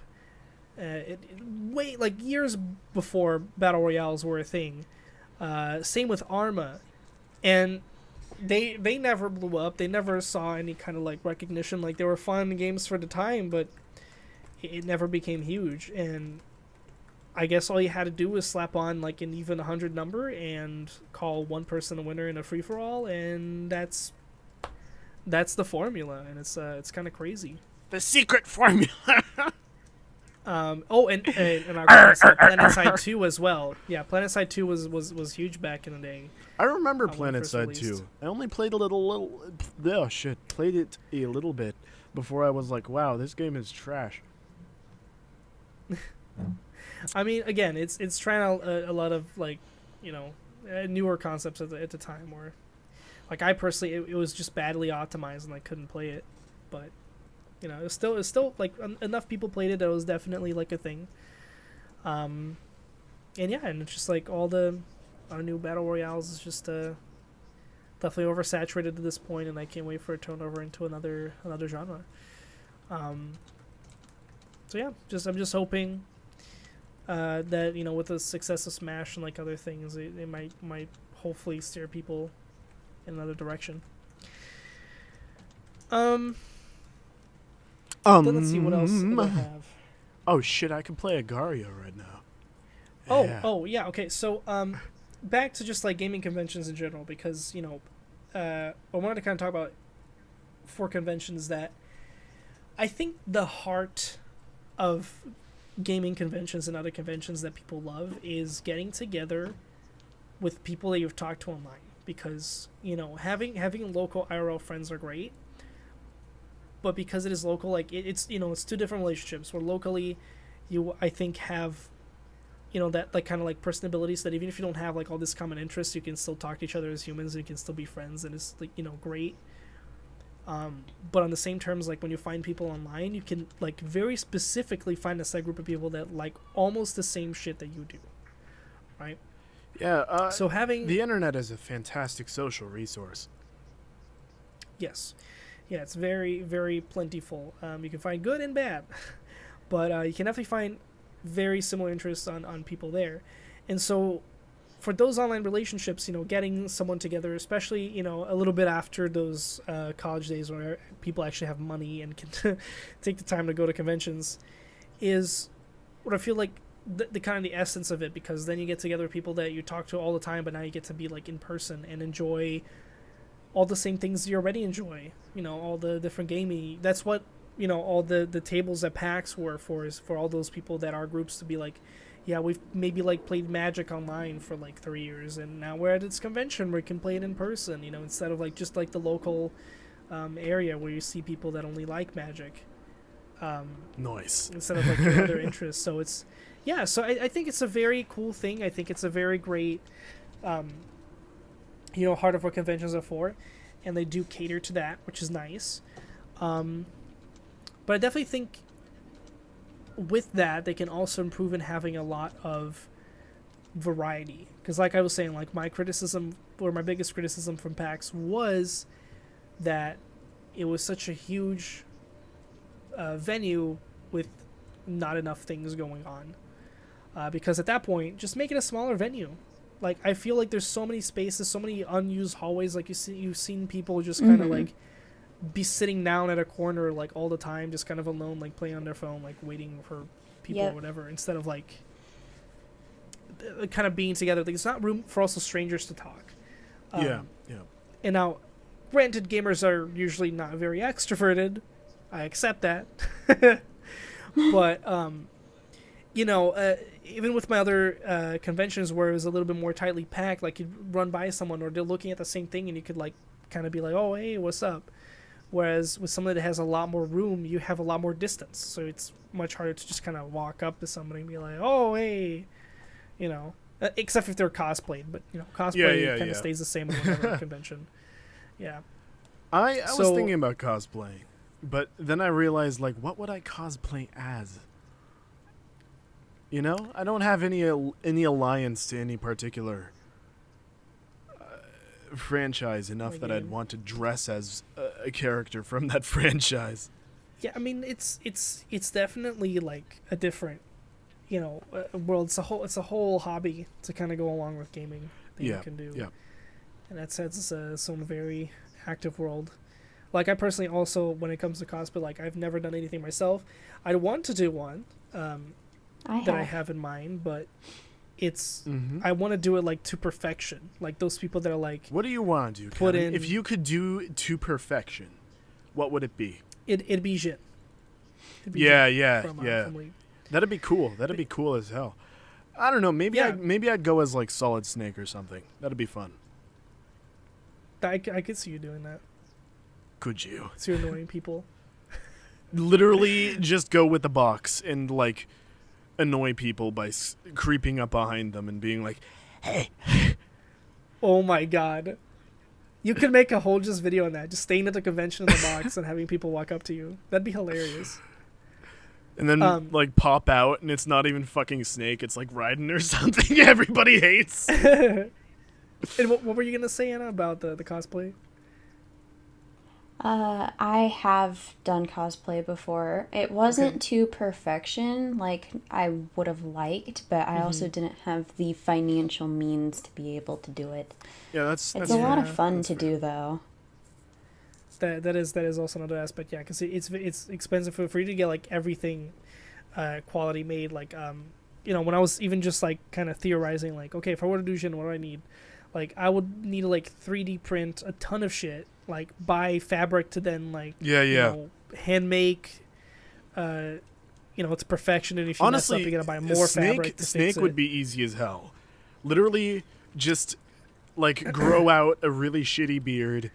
Like years before battle royales were a thing. Same with Arma, and they never blew up. They never saw any kind of like recognition. Like, they were fun games for the time, but it never became huge. And I guess all you had to do was slap on like an even 100 number and call one person a winner in a free for all, and that's the formula. And it's kind of crazy. The secret formula. And PlanetSide 2 as well. Yeah, PlanetSide 2 was huge back in the day. I remember PlanetSide 2. I only played played it a little bit before I was like, wow, this game is trash. I mean, again, it's trying out a lot of like, newer concepts at the time, where like I personally it was just badly optimized and I couldn't play it, but it's still like enough people played it that it was definitely like a thing. And it's just like all our new battle royales is just definitely oversaturated at this point, and I can't wait for it to turn over into another genre. So yeah, I'm just hoping that with the success of Smash and like other things, it might hopefully steer people in another direction. Let's see what else I have. Oh shit! I can play Agario right now. Oh yeah. Okay, so back to just like gaming conventions in general, because I wanted to kind of talk about 4 conventions that I think the heart of gaming conventions and other conventions that people love is getting together with people that you've talked to online. because having local IRL friends are great, but because it is local, like it's it's two different relationships. Where locally, you I think have that like kind of like personabilities that even if you don't have like all this common interest, you can still talk to each other as humans and you can still be friends, and it's like great. But on the same terms, like when you find people online, you can like very specifically find a set group of people that like almost the same shit that you do, right? Yeah. So having the internet is a fantastic social resource. Yes, yeah, it's very very plentiful. You can find good and bad, but you can definitely find very similar interests on people there, and so for those online relationships, getting someone together, especially a little bit after those college days where people actually have money and can take the time to go to conventions, is what I feel like the kind of the essence of it, because then you get together with people that you talk to all the time, but now you get to be like in person and enjoy all the same things you already enjoy. All the different gaming. That's what all the tables at PAX were for, is for all those people that are groups to be like, yeah, we've maybe like played Magic online for like 3 years, and now we're at this convention where we can play it in person, instead of like just like the local area where you see people that only like Magic. Nice. Instead of like your other interests. So it's, yeah, so I think it's a very cool thing. I think it's a very great, heart of what conventions are for, and they do cater to that, which is nice. But I definitely think with that, they can also improve in having a lot of variety. Because like I was saying, like my biggest criticism from PAX was that it was such a huge venue with not enough things going on. Because at that point, just make it a smaller venue. Like, I feel like there's so many spaces, so many unused hallways. Like, you've seen people just kind of like be sitting down at a corner like all the time, just kind of alone, like playing on their phone, like waiting for people or whatever, instead of like kind of being together. Like, it's not room for also strangers to talk. Yeah. And now, granted, gamers are usually not very extroverted. I accept that. But even with my other conventions where it was a little bit more tightly packed, like you'd run by someone or they're looking at the same thing and you could like kind of be like, oh, hey, what's up? Whereas with somebody that has a lot more room, you have a lot more distance. So it's much harder to just kind of walk up to somebody and be like, oh, hey, except if they're cosplayed. But, cosplay kind of stays the same in whatever convention. Yeah. I was thinking about cosplaying, but then I realized, like, what would I cosplay as? I don't have any alliance to any particular franchise enough that I'd want to dress as a character from that franchise. Yeah, I mean it's definitely like a different, world. It's a whole hobby to kind of go along with gaming that you can do. Yeah. And that sets its own very active world. Like I personally also, when it comes to cosplay, like I've never done anything myself. I want to do one. I have in mind, but it's I want to do it like to perfection, like those people that are like, what do you want to do, Kevin? If you could do to perfection, what would it be? It'd be Jin. From that'd be cool. That'd be cool as hell. I don't know, maybe I'd go as like Solid Snake or something. That'd be fun. I could see you doing that. Could you? So you're annoying people. Literally just go with the box and like annoy people by creeping up behind them and being like, hey. Oh my god. You could make a whole just video on that, just staying at the convention in the box and having people walk up to you. That'd be hilarious. And then like pop out and it's not even fucking Snake, it's like Raiden or something everybody hates. And what were you gonna say, Anna, about the cosplay? I have done cosplay before. It wasn't to perfection like I would have liked, but I also didn't have the financial means to be able to do it. Yeah, it's a lot of fun to do, though. That is also another aspect, yeah, because it's expensive for you to get like everything quality made. Like when I was even just like kind of theorizing, like, okay, if I were to do Jin, what do I need? Like I would need to like 3D print a ton of shit, like buy fabric to then like hand make to perfection, and if you honestly, mess up, you gotta buy more fabric to Snake fix it. would be easy as hell. Literally just like grow out a really shitty beard.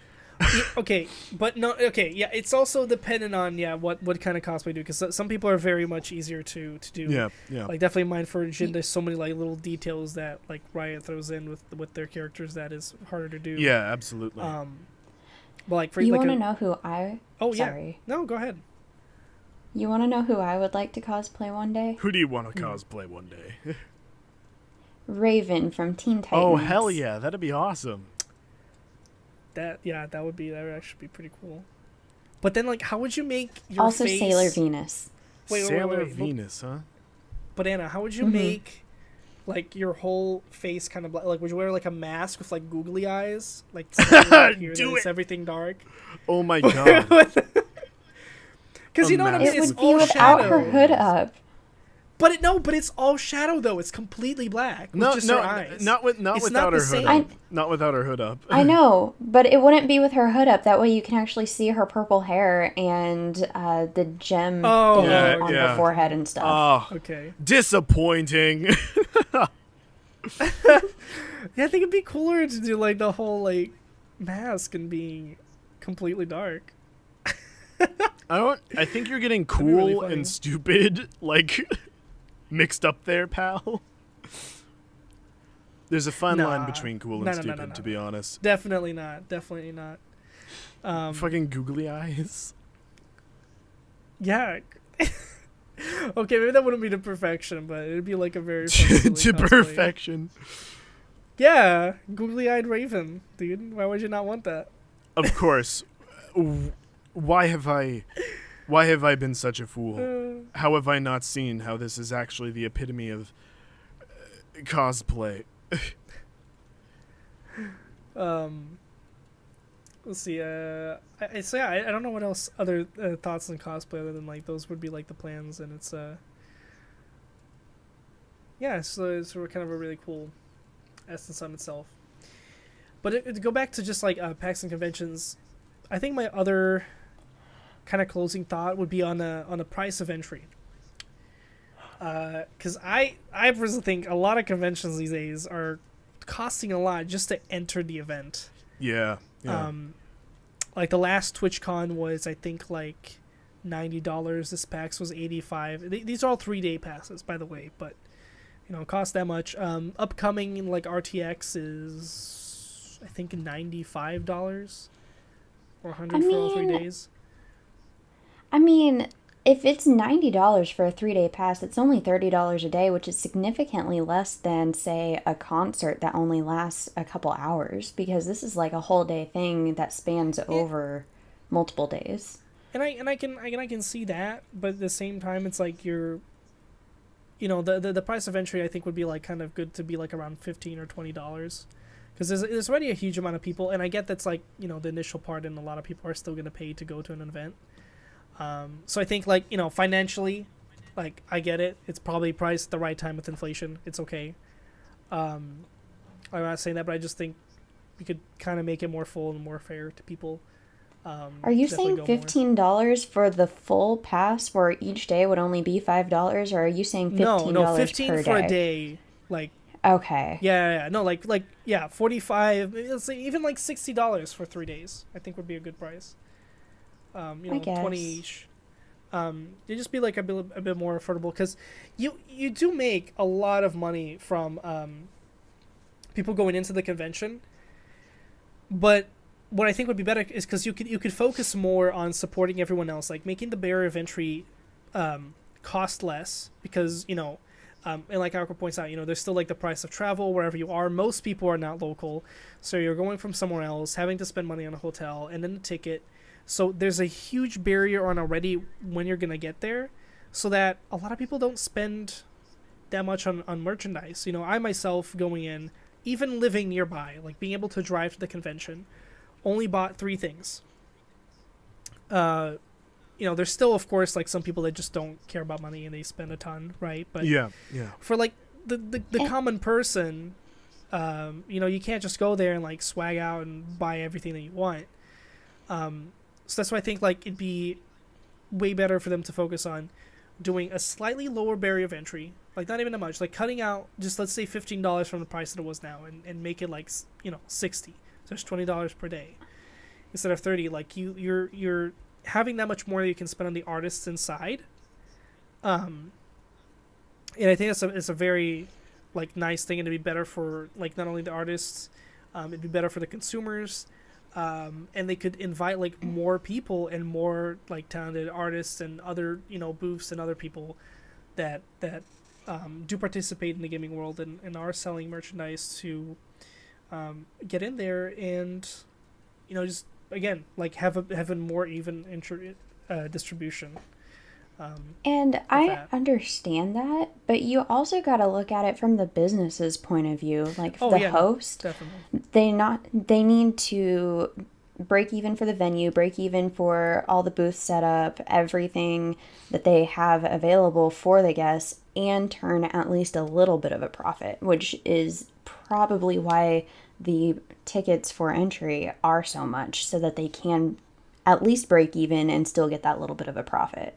Okay, but no. Okay, yeah, it's also dependent on what kind of cosplay do, because some people are very much easier to do. Yeah. Like definitely mine for Jin. There's so many like little details that like Riot throws in with their characters that is harder to do. Yeah, absolutely. But like for You like want to know who I? Oh yeah. Sorry. No, go ahead. You want to know who I would like to cosplay one day? Who do you want to cosplay one day? Raven from Teen Titans. Oh hell yeah, that'd be awesome. That would actually be pretty cool. But then like, how would you make your Also face... Sailor Venus. Wait, Sailor Venus, huh? But Anna, how would you make like your whole face kind of like? Would you wear like a mask with like googly eyes, like here, Do it's it. everything dark? Oh my god. Because you know what I mean. It It's would be all without shadow. her hood up. But it's all shadow though. It's completely black. With just her eyes. not It's without not her the hood same. up. Not without her hood up. I know, but it wouldn't be with her hood up. That way you can actually see her purple hair and the gem Oh, thing on yeah. her forehead and stuff. Oh, Okay. disappointing. Yeah, I think it'd be cooler to do like the whole like mask and being completely dark. I think you're getting be really cool funny. and stupid like mixed up there, pal. There's a fine line Nah. between cool and No, stupid, to be honest. Definitely not. Definitely not. Fucking googly eyes. Yeah. Okay, maybe that wouldn't be to perfection, but it'd be like a very fun, silly To cosplay. perfection. Yeah, googly-eyed Raven, dude. Why would you not want that? Of course. Why have I been such a fool? How have I not seen how this is actually the epitome of cosplay? Let's see. I don't know what else other thoughts on cosplay other than like those would be like the plans, and it's so it's kind of a really cool essence on itself. But to go back to just like PAX and conventions, I think my other kind of closing thought would be on the price of entry. Because I personally think a lot of conventions these days are costing a lot just to enter the event. Yeah. Like the last TwitchCon was I think like $90. This PAX was $85. These are all 3-day passes, by the way, but you know, it costs that much. Upcoming like RTX is I think $95 or $100 for all 3 days. I mean, if it's $90 for a 3-day pass, it's only $30 a day, which is significantly less than, say, a concert that only lasts a couple hours, because this is like a whole day thing that spans over multiple days. And I can see that, but at the same time, it's like the price of entry I think would be like kind of good to be like around $15 or $20, because there's already a huge amount of people, and I get that's like the initial part, and a lot of people are still gonna pay to go to an event. So I think like financially, like I get it. It's probably priced at the right time with inflation. It's okay. I'm not saying that, but I just think we could kind of make it more full and more fair to people. Are you saying $15 for the full pass, where each day would only be $5, or are you saying $15 No, 15 per for day? a day. Like Okay. yeah, no, like 45. Let's say even like $60 for 3 days. I think would be a good price. I 20 each. It'd just be like a bit more affordable, because you do make a lot of money from people going into the convention. But what I think would be better is because you could focus more on supporting everyone else, like making the barrier of entry cost less, because and like Alco points out, there's still like the price of travel wherever you are. Most people are not local, so you're going from somewhere else, having to spend money on a hotel and then a ticket. So there's a huge barrier on already when you're gonna get there, so that a lot of people don't spend that much on merchandise. I myself going in, even living nearby, like being able to drive to the convention, only bought 3 things. There's still of course like some people that just don't care about money and they spend a ton, right? But Yeah. for like the common person, you can't just go there and like swag out and buy everything that you want. So that's why I think like it'd be way better for them to focus on doing a slightly lower barrier of entry, like not even that much, like cutting out just let's say $15 from the price that it was now, and make it like 60. So it's $20 per day instead of 30. Like you're having that much more that you can spend on the artists inside. And I think it's a very like nice thing, and it'd be better for like not only the artists, it'd be better for the consumers. And they could invite like more people and more like talented artists and other booths and other people that do participate in the gaming world and are selling merchandise to get in there and just again like have a more even distribution. And I understand that, but you also got to look at it from the business's point of view. Like host, they need to break even for the venue, break even for all the booth setup, everything that they have available for the guests, and turn at least a little bit of a profit, which is probably why the tickets for entry are so much, so that they can at least break even and still get that little bit of a profit.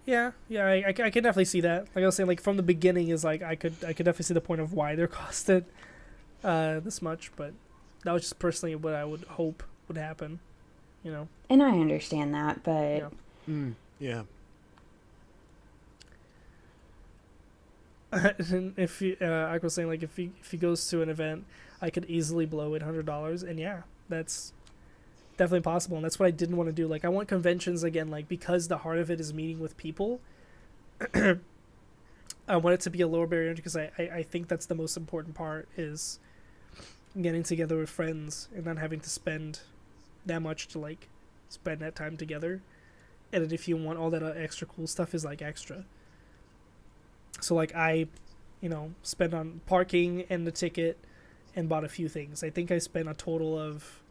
Yeah, I can definitely see that. Like I was saying, like from the beginning is like I could definitely see the point of why they're costed this much, but that was just personally what I would hope would happen, And I understand that, but yeah. If I was saying like if he goes to an event, I could easily blow $800, and yeah, that's definitely possible, and that's what I didn't want to do. Like I want conventions again, like because the heart of it is meeting with people. I want it to be a lower barrier because I think that's the most important part, is getting together with friends and not having to spend that much to like spend that time together. And then if you want all that extra cool stuff is like extra. So like I spent on parking and the ticket and bought a few things. I think I spent a total of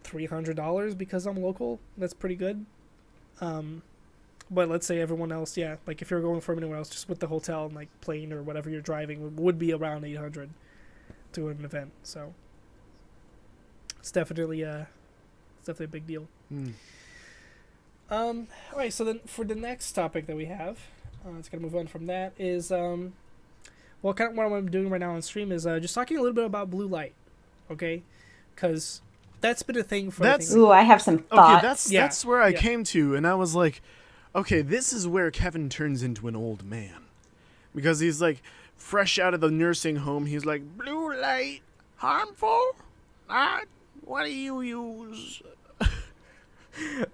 $300 because I'm local. That's pretty good. But let's say everyone else, like if you're going from anywhere else, just with the hotel and like plane or whatever you're driving, would be around $800 to an event. So it's definitely a big deal. All right, so then for the next topic that we have, it's gonna move on from that, is kind of what I'm doing right now on stream is just talking a little bit about blue light, okay? Because that's been a thing for. Ooh, I have some thoughts. Okay, that's where I came to, and I was like, okay, this is where Kevin turns into an old man, because he's like fresh out of the nursing home. He's like, blue light harmful? What do you use?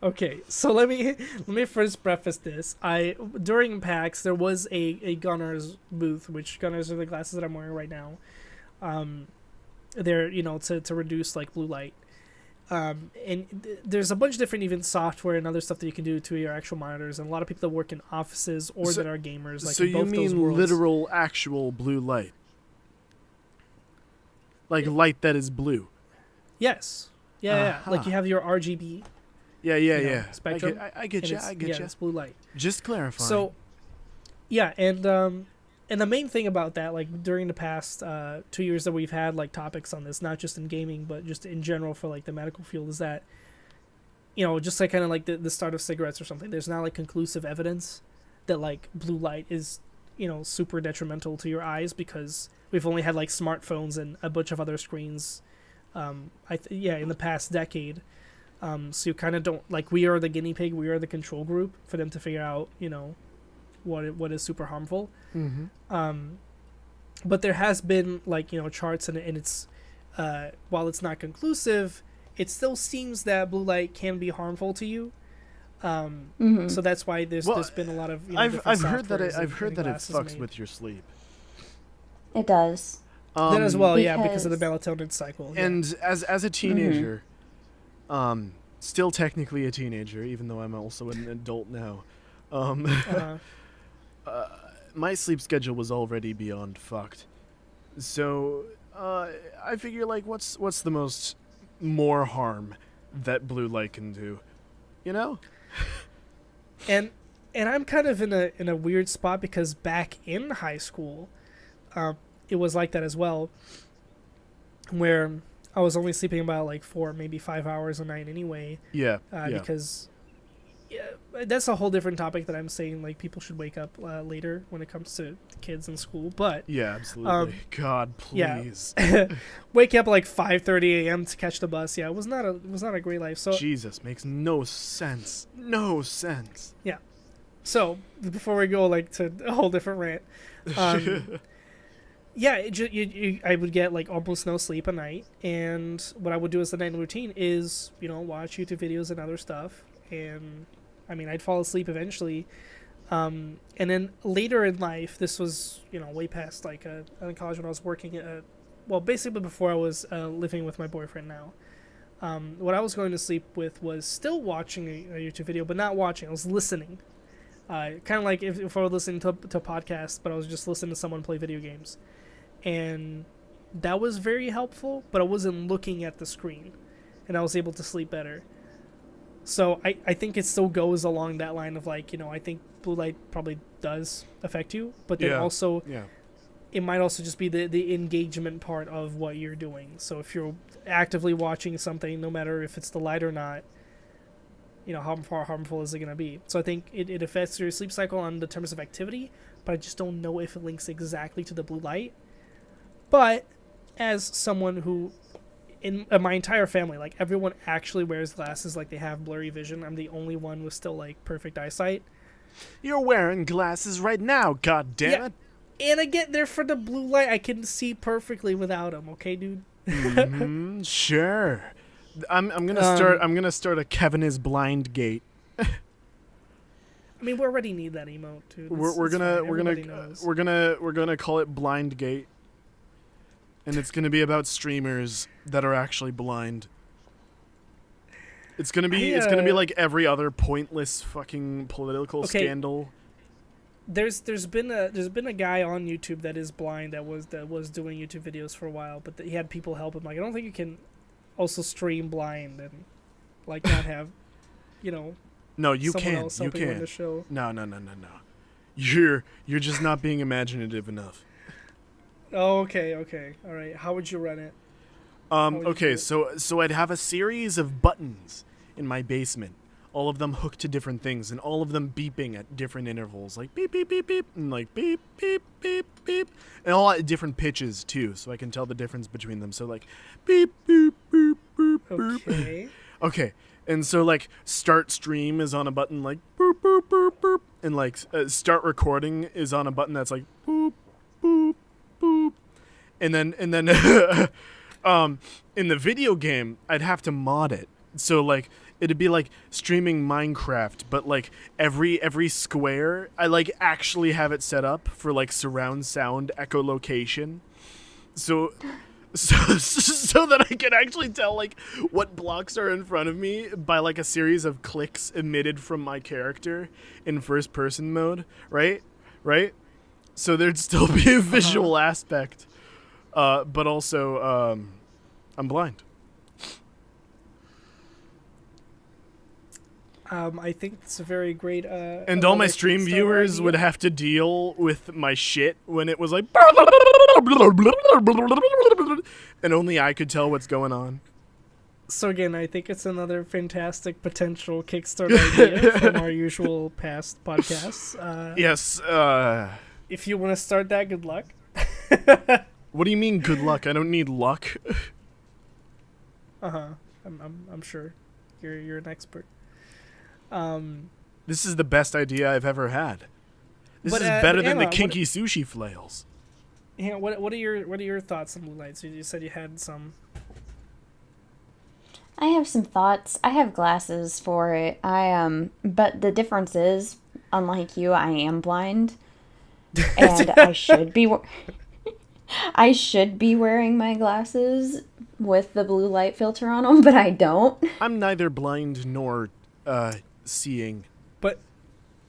Okay, so let me first preface this. During PAX there was a Gunners booth, which Gunners are the glasses that I'm wearing right now. They're to reduce like blue light. And there's a bunch of different even software and other stuff that you can do to your actual monitors, and a lot of people that work in offices or that are gamers. Like so in both you mean those worlds. Literal actual blue light, like light that is blue? Yes. Yeah. Like you have your RGB. Yeah. Spectrum. I get you. It's blue light. Just clarifying. So, yeah, and the main thing about that, like during the past 2 years that we've had like topics on this, not just in gaming but just in general for like the medical field, is that just like kind of like the start of cigarettes or something. There's not like conclusive evidence that like blue light is super detrimental to your eyes, because we've only had like smartphones and a bunch of other screens. In the past decade. So you kind of don't, like, we are the guinea pig, we are the control group for them to figure out, what is super harmful. Mm-hmm. But there has been, like, charts, and it's, while it's not conclusive, it still seems that blue light can be harmful to you. So that's why there's been a lot of, I've heard that it fucks with your sleep. It does. That as well, because of the melatonin cycle. And as a teenager, still technically a teenager, even though I'm also an adult now, my sleep schedule was already beyond fucked. So I figure, like, what's the most more harm that blue light can do, And I'm kind of in a weird spot, because back in high school, it was like that as well, where I was only sleeping about like 4, maybe 5 hours a night anyway. Yeah. Because that's a whole different topic that I'm saying. Like, people should wake up later when it comes to kids in school. But Yeah, absolutely. God, please. yeah, wake up like 5:30 a.m. to catch the bus. Yeah, it was not a great life. So Jesus, makes no sense. No sense. yeah. So before we go like to a whole different rant, yeah, I would get like almost no sleep at night, and what I would do as the night routine is, watch YouTube videos and other stuff, and I mean, I'd fall asleep eventually, and then later in life, this was way past like in college when I was working well, basically before I was living with my boyfriend now. What I was going to sleep with was still watching a YouTube video, but not watching. I was listening, kind of like if I were listening to a podcast, but I was just listening to someone play video games. And that was very helpful, but I wasn't looking at the screen, and I was able to sleep better. So I think it still goes along that line of like, I think blue light probably does affect you, but then also it might also just be the engagement part of what you're doing. So if you're actively watching something, no matter if it's the light or not, how far harmful is it going to be? So I think it affects your sleep cycle on the terms of activity, but I just don't know if it links exactly to the blue light. But as someone who, in my entire family, like everyone actually wears glasses, like they have blurry vision. I'm the only one with still like perfect eyesight. You're wearing glasses right now, god damn it. And I get there for the blue light. I can see perfectly without them, okay, dude? Sure. I'm gonna start a Kevin is blind gate. I mean, we already need that emote, dude. We're gonna call it blind gate. And it's going to be about streamers that are actually blind. It's going to be like every other pointless fucking political scandal. There's been a guy on YouTube that is blind that was doing YouTube videos for a while, but he had people help him. Like, I don't think you can also stream blind and like not have, No, you someone can't. else You helping you in can't. the show. No. You're just not being imaginative enough. Oh, okay. All right. How would you run it? Okay, so I'd have a series of buttons in my basement, all of them hooked to different things, and all of them beeping at different intervals, like beep, beep, beep, beep, and like beep, beep, beep, beep, and all at different pitches, too, so I can tell the difference between them. So, like, beep, beep, beep, beep, Okay. Okay, and so, like, start stream is on a button like boop, boop, boop, boop, and, like, start recording is on a button that's like boop, boop, boop, and then in the video game, I'd have to mod it. So, like, it'd be like streaming Minecraft, but, like, every square, I, like, actually have it set up for, like, surround sound echolocation. So that I can actually tell, like, what blocks are in front of me by, like, a series of clicks emitted from my character in first-person mode, right? So there'd still be a visual aspect. But also, I'm blind. I think it's a very great. And all my stream viewers would have to deal with my shit when it was like, and only I could tell what's going on. So again, I think it's another fantastic potential Kickstarter idea from our usual past podcasts. Yes. If you want to start that, good luck. What do you mean, good luck? I don't need luck. I'm sure you're an expert. This is the best idea I've ever had. This is better than the kinky sushi flails. Yeah, what are your thoughts on blue lights? You said you had some. I have some thoughts. I have glasses for it. But the difference is, unlike you, I am blind, and I should be wearing my glasses with the blue light filter on them, but I don't. I'm neither blind nor seeing. But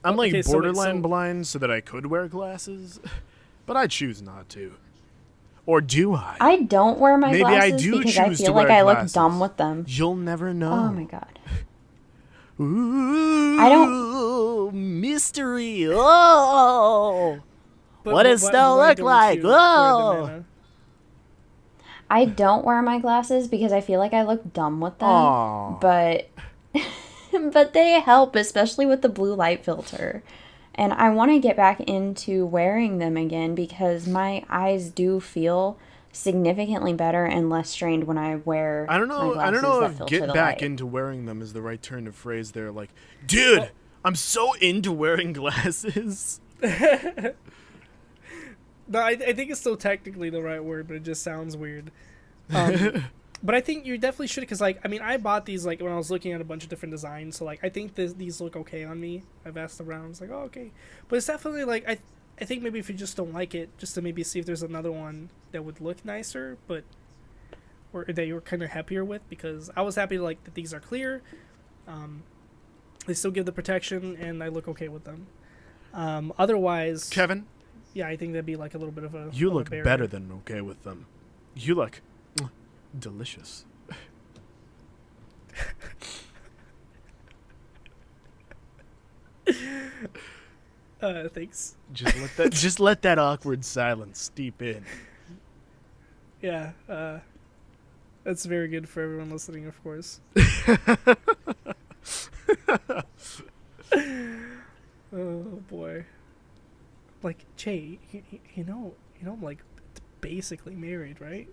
I'm like borderline blind, so that I could wear glasses, but I choose not to. Or do I? I don't wear my glasses I do because I choose feel to like wear I glasses. look dumb with them. You'll never know. Oh my god. Ooh, I don't. Mystery. Oh. What does Snow look like? Oh. I don't wear my glasses because I feel like I look dumb with them. Aww. But but they help, especially with the blue light filter. And I want to get back into wearing them again because my eyes do feel significantly better and less strained when I wear I don't my know. I glasses don't know that if filter get the back light. into wearing them is the right turn of phrase. There, like, dude, Well- I'm so into wearing glasses. No, I think it's still technically the right word, but it just sounds weird. But I think you definitely should, because, like, I mean, I bought these, like, when I was looking at a bunch of different designs, so, like, I think these look okay on me. I've asked around, it's like, oh, okay. But it's definitely, like, I think maybe if you just don't like it, just to maybe see if there's another one that would look nicer, but, or that you're kind of happier with, because I was happy, like, that these are clear. They still give the protection, and I look okay with them. Otherwise, Kevin, yeah, I think that'd be, like, a little bit of a you of a look barrier. better than okay with them. You look delicious. Thanks. Just let that awkward silence steep in. Yeah, that's very good for everyone listening, of course. Oh boy, like Jay, you know, I'm like basically married, right?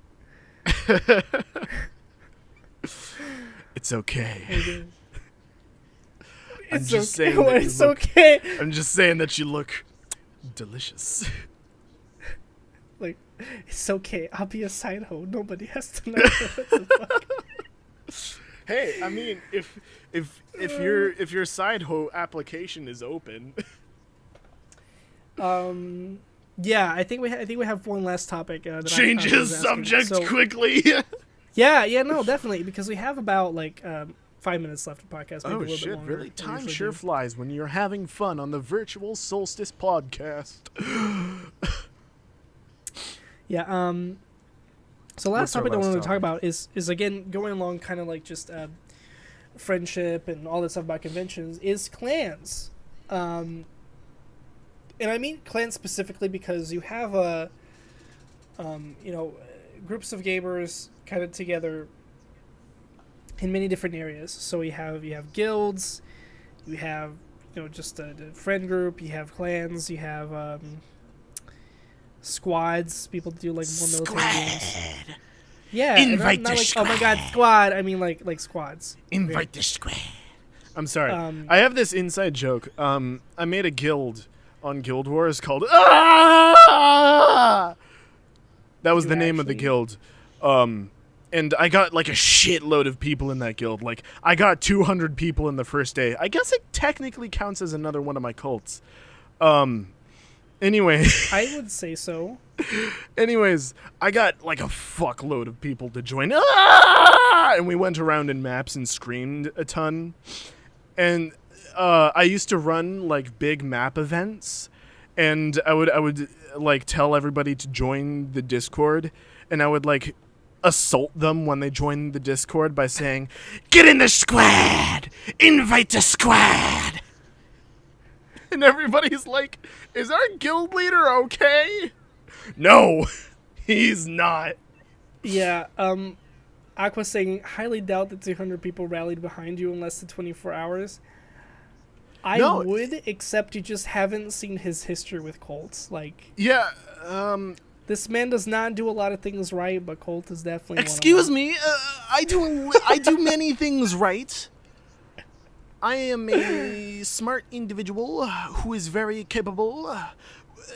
It's okay. It I'm is. just Okay. saying that you It's look- okay. I'm just saying that you look delicious. Like, it's okay. I'll be a side hoe. Nobody has to know. What the fuck? Hey, I mean, if your side hoe application is open, Yeah, I think we have one last topic. That change I his was asking. subject So- quickly. Yeah, no, definitely, because we have about 5 minutes left of the podcast. Maybe a Oh little bit shit! longer Really, than we time usually sure do. flies when you're having fun on the virtual Solstice podcast. Yeah. So last What's our topic that I last wanted to talk topic? about is again going along kind of like just friendship and all that stuff about conventions is clans, and I mean clans specifically because you have groups of gamers kind of together in many different areas. So you have guilds, you have just a friend group, you have clans, you have squads. People do like more military games. Yeah, and Invite not the like oh my god squad. I mean like squads. Invite the squad. I'm sorry. Um, I have this inside joke. I made a guild on Guild Wars called Ah! That was You the name of the actually- guild. And I got like a shitload of people in that guild. Like I got 200 people in the first day. I guess it technically counts as another one of my cults. Anyway, I would say so. anyways, I got like a fuckload of people to join. Ah! And we went around in maps and screamed a ton. And I used to run like big map events, and I would like tell everybody to join the Discord, and I would like assault them when they joined the Discord by saying, "Get in the squad! Invite the squad!" And everybody's like, "Is our guild leader okay?" No, he's not. Yeah. Aqua saying highly doubt that 200 people rallied behind you in less than 24 hours. I No. would, except you just haven't seen his history with cults. Like Yeah, this man does not do a lot of things right, but cult is definitely. excuse one of them. me, I do many things right. I am a smart individual who is very capable,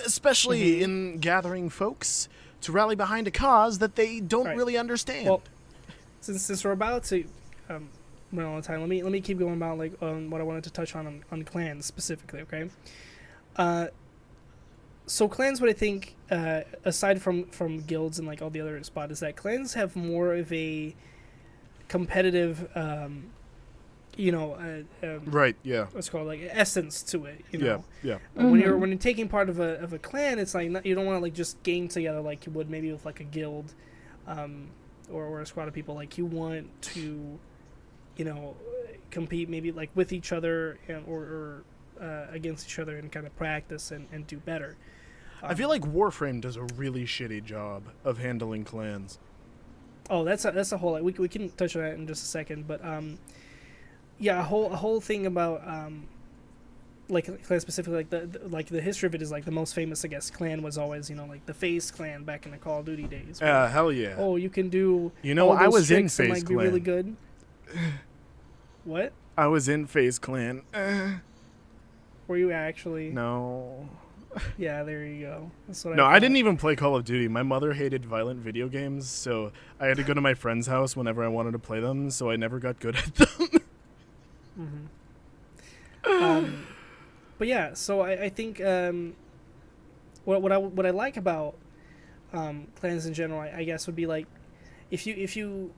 especially in gathering folks to rally behind a cause that they don't Right. really understand. Well, since we're about to run out of time, let me keep going about like what I wanted to touch on clans specifically. Okay. So clans, what I think, aside from guilds and like all the other spots, is that clans have more of a competitive, right, yeah. what's it called like essence to it. You know, Yeah. when you're taking part of a clan, it's like you don't want to like just gang together like you would maybe with like a guild, or a squad of people. Like you want to, compete maybe like with each other or against each other and kind of practice and do better. I feel like Warframe does a really shitty job of handling clans. Oh, that's a whole. Like, we can touch on that in just a second, but yeah, a whole thing about like clan specifically, like the history of it is like the most famous, I guess, clan was always, like the FaZe clan back in the Call of Duty days. Hell yeah. Oh, you can do I those was in tricks and FaZe like be really Clan. good. What? I was in FaZe Clan. Were you actually? No. Yeah, there you go. That's what No, I I didn't even play Call of Duty. My mother hated violent video games, so I had to go to my friend's house whenever I wanted to play them, so I never got good at them. But yeah, so I think what I like about clans in general, I guess, would be like if you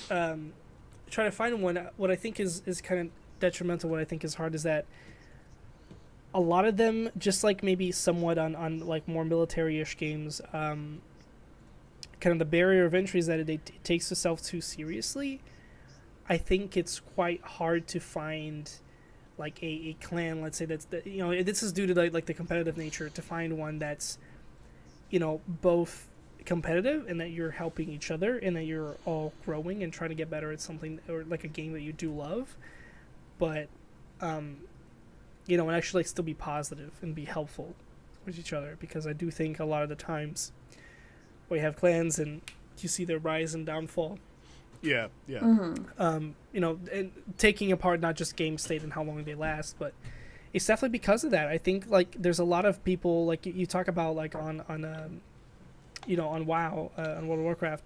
try to find one. What I think is kind of detrimental. What I think is hard is that a lot of them, just like maybe somewhat on like more military-ish games, kind of the barrier of entry is that it takes itself too seriously. I think it's quite hard to find like a clan, let's say, this is due to like the competitive nature, to find one that's both competitive and that you're helping each other and that you're all growing and trying to get better at something, or like a game that you do love, but and actually like still be positive and be helpful with each other, because I do think a lot of the times we have clans and you see their rise and downfall. Yeah. And taking apart not just game state and how long they last, but it's definitely because of that. I think like there's a lot of people, like you talk about like on WoW, on World of Warcraft,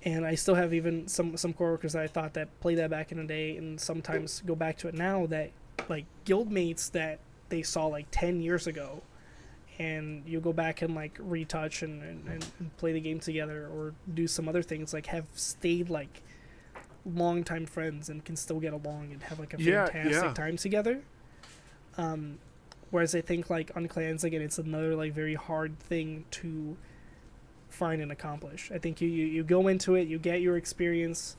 and I still have even some coworkers that I thought that played that back in the day, and sometimes go back to it now, that like guildmates that they saw like 10 years ago, and you go back and like retouch and play the game together or do some other things, like have stayed like longtime friends and can still get along and have like a fantastic time together. Whereas I think like on clans, again, it's another like very hard thing to find and accomplish. I think you go into it, you get your experience,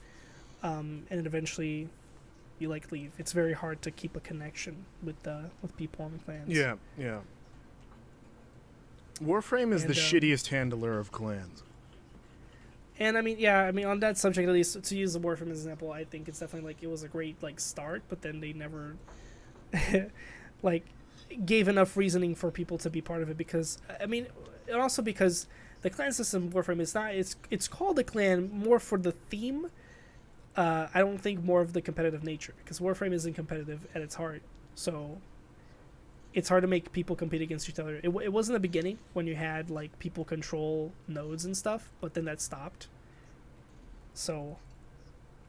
and then eventually you like leave. It's very hard to keep a connection with people on the clans. Yeah. Warframe is the shittiest handler of clans. And I mean, on that subject, at least to use the Warframe as an example, I think it's definitely like it was a great like start, but then they never like gave enough reasoning for people to be part of it, because I mean, and also because the clan system Warframe is not, it's called a clan more for the theme. I don't think more of the competitive nature, because Warframe isn't competitive at its heart, so it's hard to make people compete against each other. It was in the beginning when you had like people control nodes and stuff, but then that stopped. So,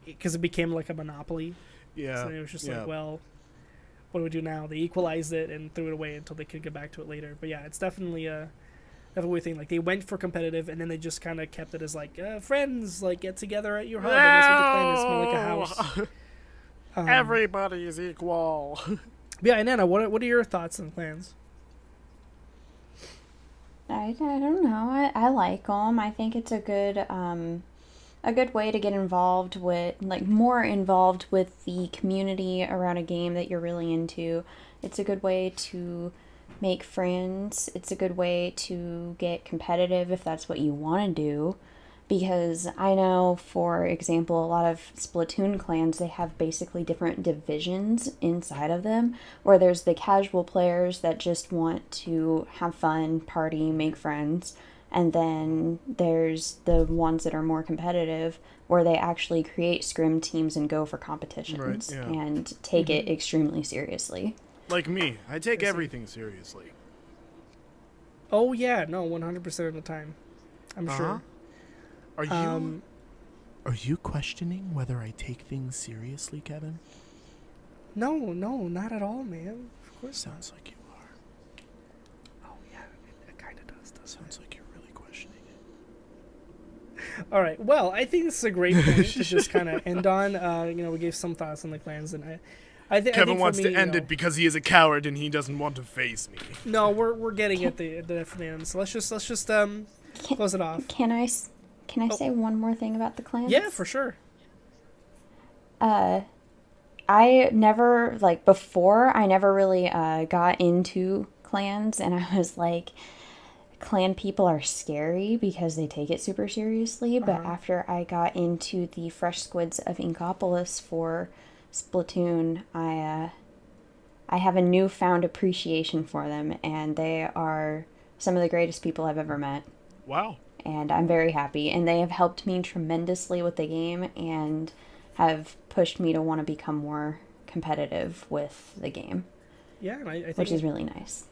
because it became like a monopoly. Yeah. So it was just like, well, what do we do now? They equalized it and threw it away until they could get back to it later. But yeah, it's definitely a weird thing. Like they went for competitive, and then they just kind of kept it as like friends, like get together at your hub. And that's what the clan is, more like a house. Everybody is equal. Yeah, and Anna, what are your thoughts on clans? I don't know. I like them. I think it's a good way to get involved with, like, more involved with the community around a game that you're really into. It's a good way to make friends. It's a good way to get competitive if that's what you want to do. Because I know, for example, a lot of Splatoon clans, they have basically different divisions inside of them, where there's the casual players that just want to have fun, party, make friends, and then there's the ones that are more competitive, where they actually create scrim teams and go for competitions, and take it extremely seriously. Like me, I take everything seriously. Oh yeah, no, 100% of the time, I'm sure. Are you questioning whether I take things seriously, Kevin? No, not at all, man. Of course Sounds like you are. Oh yeah, it kind of does. Sounds like you're really questioning it. All right. Well, I think this is a great point to just kind of end on. We gave some thoughts on the clans, and Kevin wants to end it because he is a coward and he doesn't want to face me. No, we're getting at the definite end. So let's just close it off. Can I say one more thing about the clans? Yeah, for sure. I never, before, I never really got into clans, and I was like, clan people are scary because they take it super seriously, but after I got into the Fresh Squids of Inkopolis for Splatoon, I have a newfound appreciation for them, and they are some of the greatest people I've ever met. Wow. And I'm very happy. And they have helped me tremendously with the game and have pushed me to want to become more competitive with the game. Yeah, and I think, which is really nice.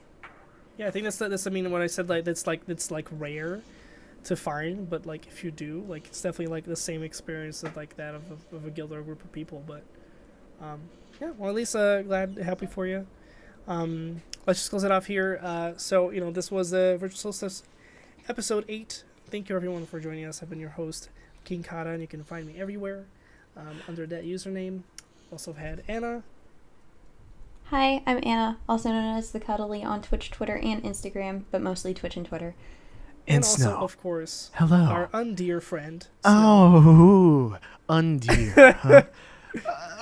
Yeah, I think that's I mean, when I said like it's like rare to find, but like if you do, like it's definitely like the same experience as like that of a guild or a group of people. But yeah, well, at least happy for you. Let's just close it off here. So this was Virtual Solstice episode 8. Thank you everyone for joining us. I've been your host, King Khada, and you can find me everywhere under that username. Also had Anna. Hi, I'm Anna, also known as the Cuddly on Twitch, Twitter, and Instagram, but mostly Twitch and Twitter. And Snow. Also, of course, hello, our undear friend. Snow. Oh, undear. Huh?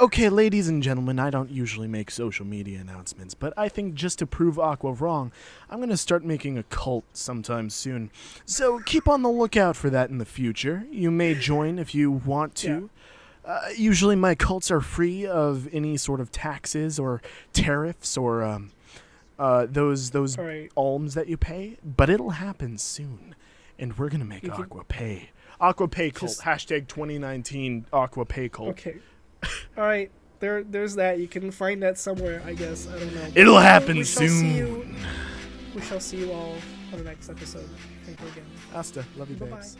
Okay, ladies and gentlemen, I don't usually make social media announcements, but I think just to prove Aqua wrong, I'm going to start making a cult sometime soon. So keep on the lookout for that in the future. You may join if you want to. Yeah. Usually my cults are free of any sort of taxes or tariffs or those right. alms that you pay, but it'll happen soon, and we're going to make Aqua pay. Aqua Pay Cult, hashtag 2019 Aqua Pay Cult. Okay. All right, there's that. You can find that somewhere, I guess. I don't know. It'll happen soon. We shall see you all on the next episode. Thank you again. Asta, love you, Bye-bye. babes.